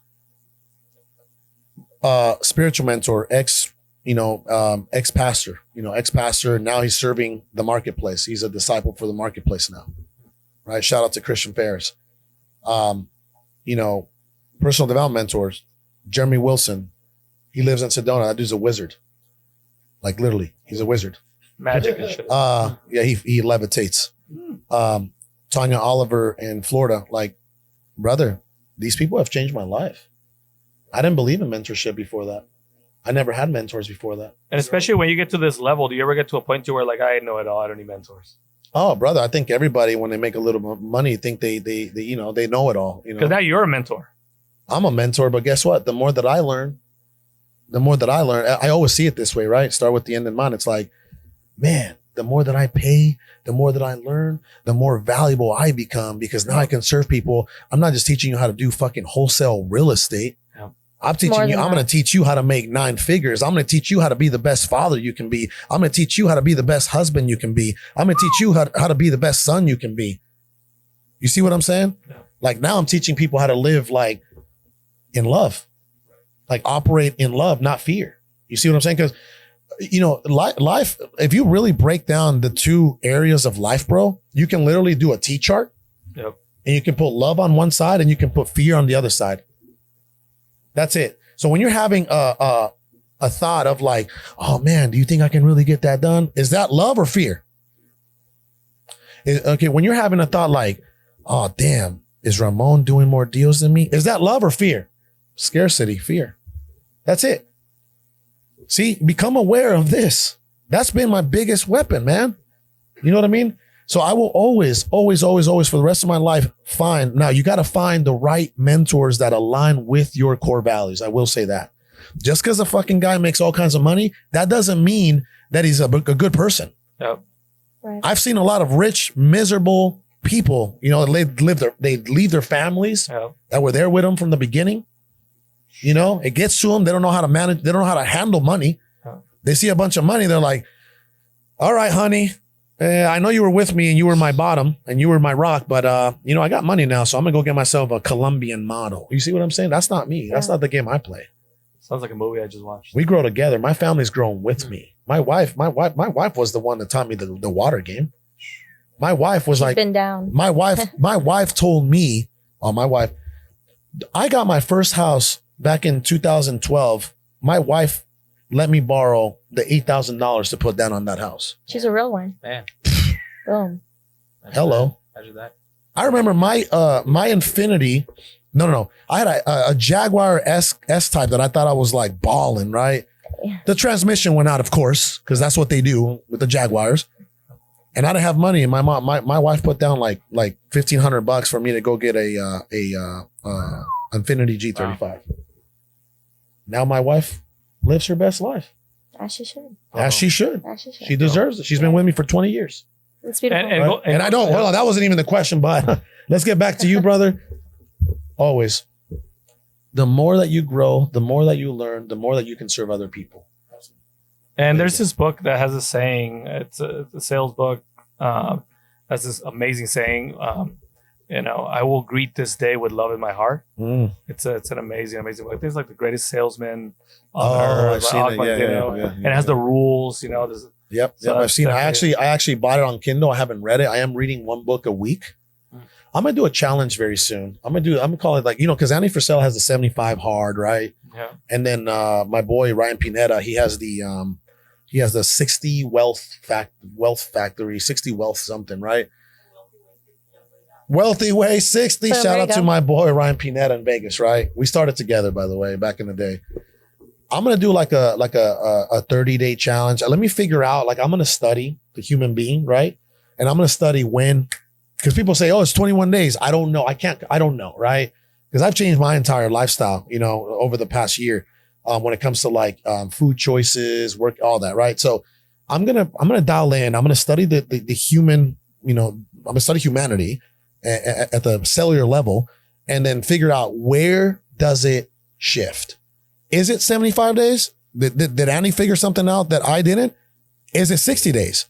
Spiritual mentor, ex-pastor, ex-pastor. Now he's serving the marketplace. He's a disciple for the marketplace now, right? Shout out to Christian Ferris. Personal development mentors, Jeremy Wilson. He lives in Sedona. That dude's a wizard. Like literally, he's a wizard. Magic and shit. Yeah, he levitates. Tanya Oliver in Florida, like, brother, these people have changed my life. I didn't believe in mentorship before that. I never had mentors before that. And especially when you get to this level, do you ever get to a point to where like, I know it all, I don't need mentors? Oh, brother, I think everybody, when they make a little money, think they you know, they know it all. You Because know, now you're a mentor. I'm a mentor, but guess what? The more that I learn, I always see it this way, right? Start with the end in mind. It's like, man, the more that I pay, the more that I learn, the more valuable I become, because now I can serve people. I'm not just teaching you how to do fucking wholesale real estate. Yeah. I'm teaching you, I'm going to teach you how to make 9 figures. I'm going to teach you how to be the best father you can be. I'm going to teach you how to be the best husband you can be. I'm going to teach you how to be the best son you can be. You see what I'm saying? Yeah. Like now I'm teaching people how to live like in love, like operate in love, not fear. You see what I'm saying? Because, you know, life, if you really break down the 2 areas of life, bro, you can literally do a T chart. Yep. And you can put love on one side and you can put fear on the other side. That's it. So when you're having a thought of like, oh man, do you think I can really get that done? Is that love or fear? Okay, when you're having a thought like, oh damn, is Ramon doing more deals than me? Is that love or fear? Scarcity, fear. That's it. See, become aware of this. That's been my biggest weapon, man. You know what I mean? So I will always for the rest of my life find. Now you got to find the right mentors that align with your core values. I will say that. Just because a fucking guy makes all kinds of money, that doesn't mean that he's a good person. Yep. Right. I've seen a lot of rich, miserable people, you know, they leave their families Yep. that were there with them from the beginning. You know, it gets to them. They don't know how to manage. They don't know how to handle money. Yep. They see a bunch of money. They're like, all right, honey, I know you were with me and you were my bottom and you were my rock, but you know, I got money now. So I'm gonna go get myself a Colombian model. You see what I'm saying? That's not me. That's not the game I play. Sounds like a movie I just watched. We grow together. My family's grown with me. My wife was the one that taught me the water game. My wife was She's like, been down. my wife told me, I got my first house back in 2012. My wife let me borrow the $8,000 to put down on that house. She's a real one. Man. Boom. Hello. Imagine that. I remember my Infinity. No. I had a Jaguar S type that I thought I was like balling, right? Yeah. The transmission went out, of course, because that's what they do with the Jaguars. And I didn't have money. And my wife put down like $1,500 for me to go get a Infinity G35. Wow. Now my wife lives her best life. As she should. As she should. As she should. She deserves it. She's been with me for 20 years. It's beautiful. And I don't, hold on, that wasn't even the question, but let's get back to you, brother. Always. The more that you grow, the more that you learn, the more that you can serve other people. And there's this book that has a saying. It's a sales book. Has this amazing saying. You know, I will greet this day with love in my heart. Mm. It's an amazing book. I think it's like the greatest salesman on Oh, earth. I've seen it. Yeah. And it has the rules. You know, there's, Yep. So I've seen it. I definitely- actually bought it on Kindle. I haven't read it. I am reading 1 book a week. I'm gonna do a challenge very soon. I'm gonna call it like, you know, because Andy Frisell has the 75 hard, right? yeah. And then my boy Ryan Pineda, he has the 60 wealth factory, 60 wealth something, right? Wealthy Way 60. So Shout there you out to go. my boy Ryan Pineda in Vegas, right? We started together, by the way, back in the day. I'm gonna do like a 30-day challenge. Let me figure out, like, I'm gonna study the human being, right? And I'm gonna study when, because people say, oh, it's 21 days. I don't know. I don't know, right? Because I've changed my entire lifestyle, you know, over the past year when it comes to like food choices, work, all that, right? So I'm gonna dial in. I'm gonna study the human, you know, I'm gonna study humanity at the cellular level, and then figure out where does it shift. Is it 75 days? Did Andy figure something out that I didn't? Is it 60 days?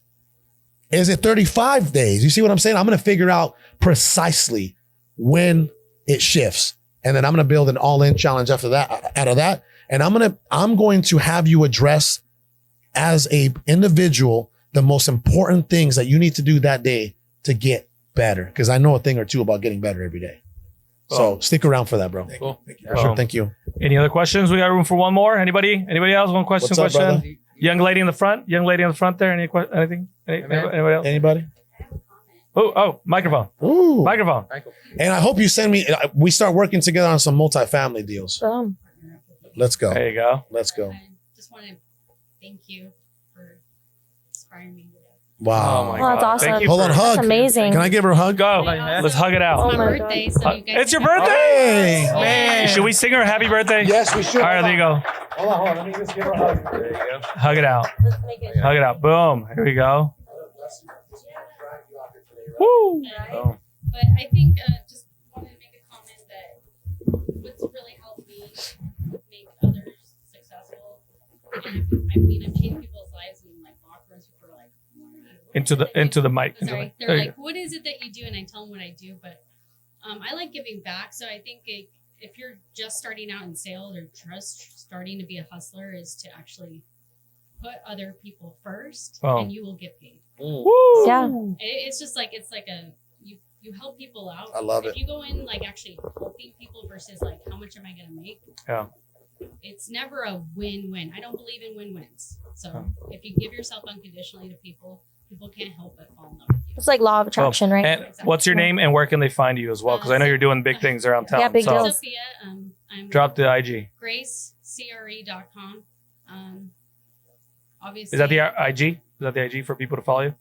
Is it 35 days? You see what I'm saying? I'm going to figure out precisely when it shifts. And then I'm going to build an all-in challenge after that, out of that. And I'm going to have you address as a individual the most important things that you need to do that day to get better. Because I know a thing or two about getting better every day. So stick around for that, bro. Cool. For sure. Thank you. Any other questions? We got room for one more. Anybody else? One question. What's up, brother? Young lady in the front there. Anything? Anybody else? Anybody? Microphone. Ooh. Microphone. And I hope you send me. We start working together on some multifamily deals. Boom. Let's go. There you go. Let's go. I just want to thank you for inspiring me today. Wow. Oh my Oh, that's God. awesome. Thank you Hold for- on, hug. That's amazing. Can I give her a hug? Go. Yeah. Let's hug it It's out. Oh my my birthday, so you guys. It's your can- birthday. Hey. Man. Should we sing her a happy birthday? Yes, we should. All right, there you go. Hold on. Let me just give her a hug. There you go. Hug it out. Let's make it. Hug it out. Boom. Here we go. Woo. But I think just wanted to make a comment that what's really helped me make others successful. And I mean, I've changed people's lives in like locker rooms. People are like, Into the mic. Into the Sorry, mic. they're There you like, what is it that you do? And I tell them what I do. But I like giving back. So I think if you're just starting out in sales or just starting to be a hustler, is to actually put other people first, Oh. and you will get paid. go. Yeah. It's just like it's like a you help people out. I love if it. you go in like actually helping people versus like how much am I gonna make? Yeah. It's never a win-win. I don't believe in win-wins. So Oh. if you give yourself unconditionally to people, people can't help but fall in love with you. It's like law of attraction, right? And what's your name and where can they find you as well? Because I know you're doing big things around town. Yeah, big so deals. Sophia, I'm drop the IG. gracecre.com. Obviously, Is that the IG? Is that the IG for people to follow you?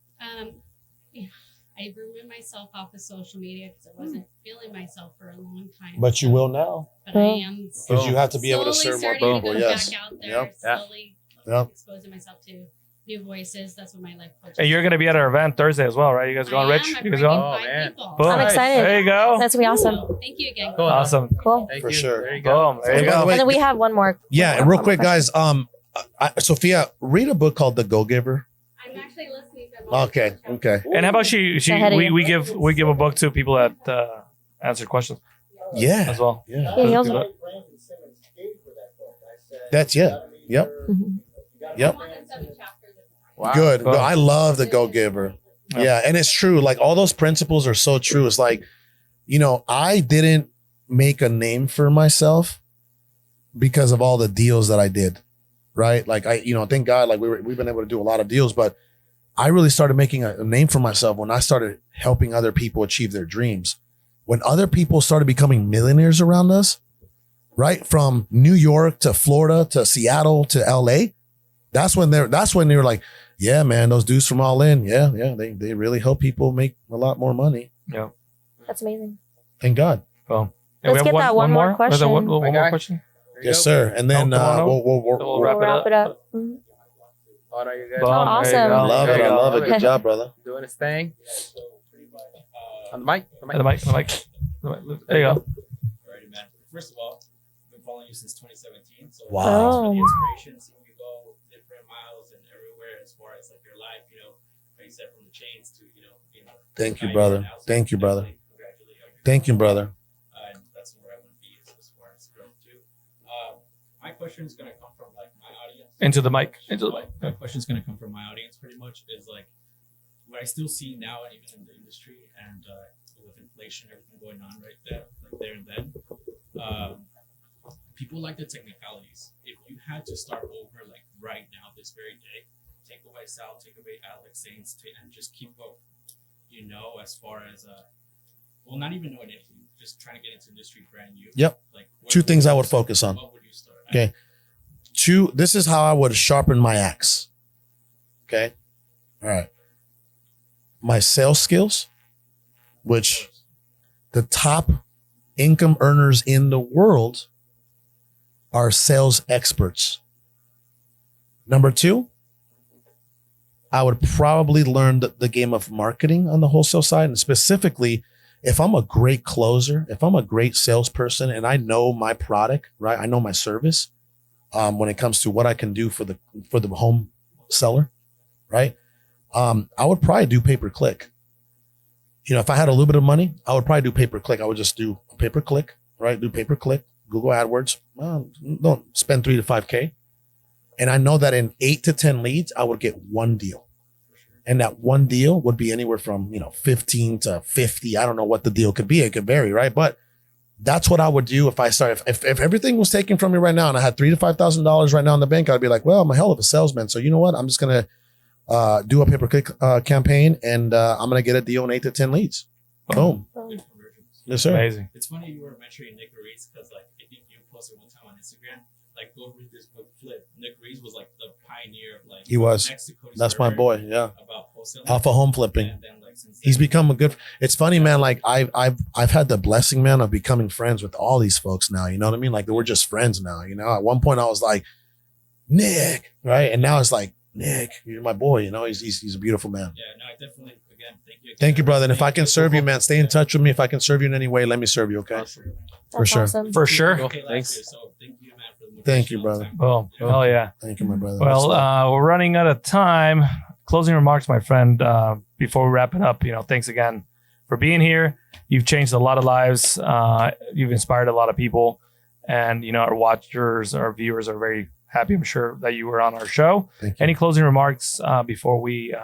I removed myself off of social media because I wasn't feeling myself for a long time. But you will now. But I am Because you have to be able to slowly serve more starting to people. come Yes. back out there, Yep. Yeah. slowly Yep. exposing myself to new voices. That's what my life coach. And you're going to be at our event Thursday as well, right? You guys going, Rich? I'm You guys bringing going? Oh, 5 man. people. Boom. I'm excited. There you go. That's gonna be awesome. So, thank you again. Cool. Awesome. Cool. Thank For you. sure. There you go. Boom. There you So by the go. way, And then we have one more. Yeah, one and real more quick, question. guys. Sophia, read a book called The Go Giver. I'm actually listening to Okay. Okay. And how about Ahead of you. we give a book to people that answer questions Yeah. as well. Yeah. Yeah, he also- That's Yep. Mhm. Yep. Wow. Good. Cool. I love The Go Giver. Yeah. Yeah, and it's true. Like all those principles are so true. It's like, I didn't make a name for myself because of all the deals that I did, right? Like thank God, like we've been able to do a lot of deals, but I really started making a name for myself when I started helping other people achieve their dreams. When other people started becoming millionaires around us, right? From New York to Florida to Seattle to LA, that's when they were like, yeah, man, those dudes from All In, yeah, they really help people make a lot more money. Yeah. That's amazing. Thank God. Boom. Let's get that one more Was there question. one more Okay. question? There you Yes, go. sir. And then come on over. we'll We'll We'll wrap it up. Mhm. Oh, no, you guys Boom. Oh, There you awesome. go. I love There it. you I go. love it. Good job, brother. doing his thing. On the mic. The mic. There you go. Alrighty, man. First of all, I've been following you since 2017. So Wow. thanks for Oh. the inspiration, seeing you go different miles and everywhere as far as like your life, like you said, from the chains to, being Thank you, now brother. now. So Thank you, brother. definitely congratulate you. Thank you, brother. And that's where I want to be as far as growth too. My question is going to come from like my audience. Into the mic. Into the mic. My question is going to come from my audience pretty much is like what I still see now and even in the industry and with inflation, everything going on right there, like there and then. People like the technicalities. If you had to start over like right now, this very day, take away Sal, take away Alex, Saints, and just keep going, as far as not even knowing anything, just trying to get into industry brand new. Yep. Like Two things I would focus on. What would you start? Okay. This is how I would sharpen my axe. Okay. All right. My sales skills, which the top income earners in the world are sales experts. Number two, I would probably learn the game of marketing on the wholesale side. And specifically, if I'm a great closer, if I'm a great salesperson and I know my product, right? I know my service when it comes to what I can do for the home seller, right? I would probably do pay-per-click. If I had a little bit of money, I would probably do pay-per-click. I would just do pay-per-click, right? Do pay-per-click, Google AdWords. Don't spend $3,000 to $5,000. And I know that in 8 to 10 leads, I would get one deal. And that one deal would be anywhere from, 15 to 50. I don't know what the deal could be. It could vary, right? But that's what I would do if I started. If everything was taken from me right now and I had $3,000 to $5,000 right now in the bank, I'd be like, well, I'm a hell of a salesman. So you know what? I'm just going to do a pay-per-click campaign, and I'm gonna get a deal on 8 to 10 leads. Boom. Good conversions. Yes, sir. Amazing. It's funny you were mentioning Nick Reese because like I think you posted one time on Instagram, like go read this book Flip. Nick Reese was like the pioneer of like He was. next to Cody That's my Server boy. Yeah. about wholesale. Alpha home flipping. And then, like, since He's then- become a good. It's funny, man. Like I've had the blessing, man, of becoming friends with all these folks now. You know what I mean? Like we're just friends now. You know, at one point I was like, Nick, right, and now it's like, Nick, you're my boy. You know, he's a beautiful man. Yeah, no, I definitely again thank you. Thank you, brother. And if I can serve you, man, stay in touch with me. If I can serve you in any way, let me serve you. Okay. That's sure. awesome. For sure. Okay, Thanks. So thank you, man, for the Thank you, motivational brother. time. Oh, hell yeah. Thank you, my brother. Well, we're running out of time. Closing remarks, my friend. Before we wrap it up, thanks again for being here. You've changed a lot of lives. You've inspired a lot of people, and our watchers, our viewers are very happy. I'm sure that you were on our show. Thank you. Any closing remarks before we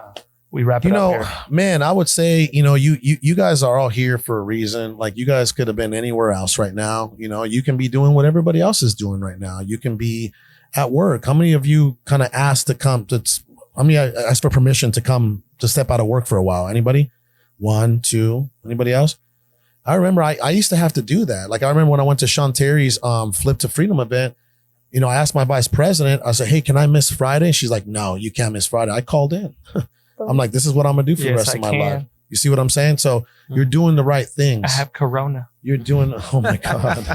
wrap it up here? Man, I would say, you guys are all here for a reason. Like you guys could have been anywhere else right now. You can be doing what everybody else is doing right now. You can be at work. How many of you kind of asked to come to, I asked for permission to come to step out of work for a while? Anybody? 1, 2, anybody else? I remember I used to have to do that. Like I remember when I went to Sean Terry's Flip to Freedom event, I asked my vice president, I said, hey, can I miss Friday? She's like, no, you can't miss Friday. I called in. I'm like, this is what I'm going to do for the rest of my life. You see what I'm saying? So you're doing the right things. I have Corona. You're doing, oh my God.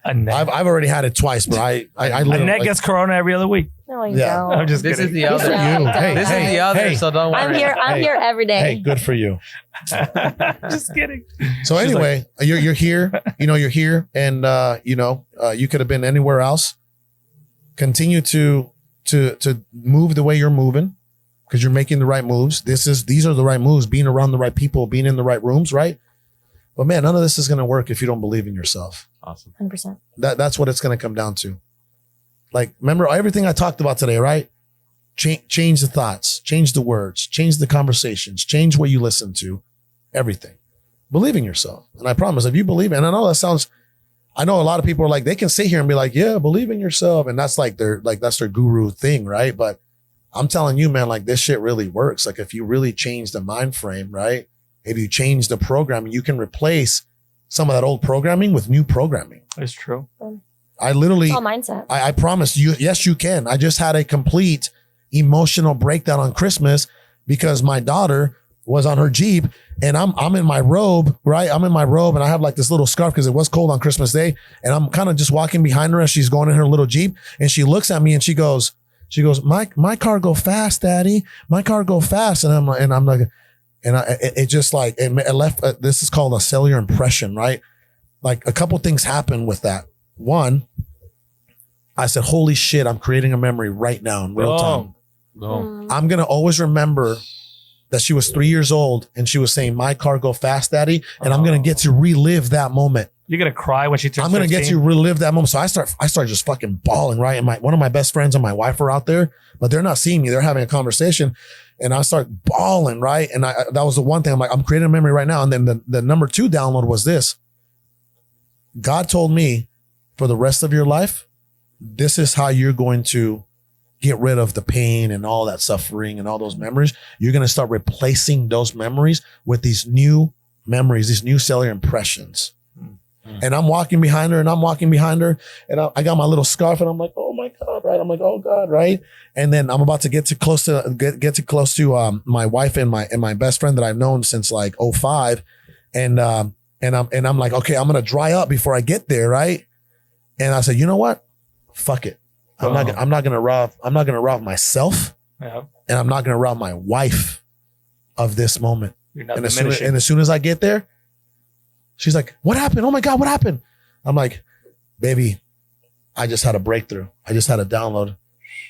I've already had it twice, but I literally. Annette gets Corona every other week. No, you Yeah. don't. I'm just This kidding. is the other. You. Hey, This hey, is the other, hey. so don't worry. I'm here every day. Hey, good for you. Just kidding. So anyway, you're here, you're here, and you could have been anywhere else. Continue to move the way you're moving, because you're making the right moves. These are the right moves, being around the right people, being in the right rooms, right? But man, none of this is going to work if you don't believe in yourself. Awesome. 100%. That's what it's going to come down to. Like, remember everything I talked about today, right? Change the thoughts, change the words, change the conversations, change what you listen to, everything. Believe in yourself. And I promise, if you believe, and I know I know a lot of people are like, they can sit here and be like, yeah, believe in yourself. And that's that's their guru thing, right? But I'm telling you, man, like this shit really works. Like if you really change the mind frame, right? If you change the programming, you can replace some of that old programming with new programming. It's true. I literally, It's all mindset. I promise you, yes, you can. I just had a complete emotional breakdown on Christmas because my daughter was on her Jeep and I'm in my robe, right? I'm in my robe and I have like this little scarf because it was cold on Christmas Day. And I'm kind of just walking behind her as she's going in her little Jeep. And she looks at me and she goes, my car go fast, Daddy. My car go fast. And I'm like, it just like, it left, this is called a cellular impression, right? Like a couple things happened with that. One, I said, holy shit, I'm creating a memory right now in real time. I'm going to always remember that she was 3 years old and she was saying, my car go fast, Daddy. And I'm going to get to relive that moment. You're going to cry when she turns I'm going to 15? get to relive that moment. So I start just fucking bawling, right? And one of my best friends and my wife are out there, but they're not seeing me. They're having a conversation and I start bawling, right? And that was the one thing I'm like, I'm creating a memory right now. And then the number 2 download was this. God told me for the rest of your life, this is how you're going to get rid of the pain and all that suffering and all those memories. You're going to start replacing those memories with these new memories, these new cellular impressions. And I'm walking behind her and I got my little scarf and I'm like, oh my God, right? I'm like, oh God, right? And then I'm about to get too close to my wife and my best friend that I've known since like 2005. And I'm like, okay, I'm going to dry up before I get there, right? And I said, you know what? Fuck it. I'm not going to rob myself. Yeah. And I'm not going to rob my wife of this moment. You're not And diminishing. as soon as I get there, she's like, what happened? Oh my God, what happened? I'm like, baby, I just had a breakthrough. I just had a download.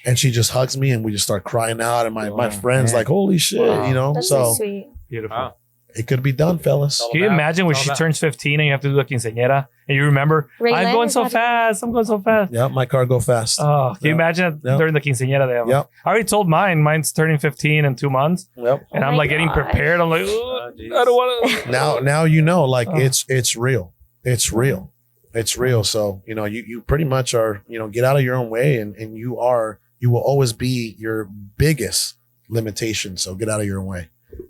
And she just hugs me and we just start crying out. And my friend's like, holy shit, That's so sweet. Beautiful. Wow. it could be done, fellas. Can you imagine when she turns 15 and you have to do a quinceañera and you remember, I'm going so fast. I'm going so fast. Yeah, my car go fast. Oh, can you imagine during the quinceañera they have? Yep. I already told mine. Mine's turning 15 in 2 months. Yep. And I'm like getting prepared. I'm like, I don't want to. Now you know, like it's real. It's real. It's real. So, you pretty much are, get out of your own way and you are you will always be your biggest limitation. So get out of your own way.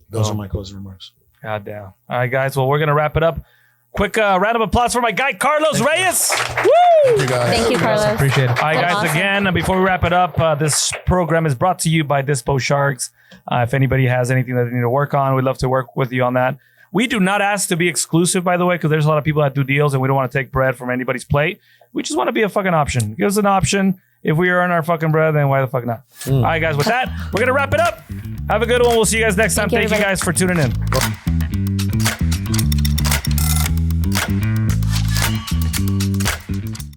Those are my closing remarks. God damn. All right, guys. Well, we're going to wrap it up. Quick round of applause for my guy, Carlos Reyes. Woo! Thank you, guys. Thank you, Carlos. Appreciate it. All right, guys. Awesome. Again, before we wrap it up, this program is brought to you by Dispo Sharks. If anybody has anything that they need to work on, we'd love to work with you on that. We do not ask to be exclusive, by the way, because there's a lot of people that do deals and we don't want to take bread from anybody's plate. We just want to be a fucking option. Give us an option. If we earn our fucking bread, then why the fuck not? All right, guys. With that, we're going to wrap it up. Have a good one. We'll see you guys next time. Thank you, Thank you guys for tuning in.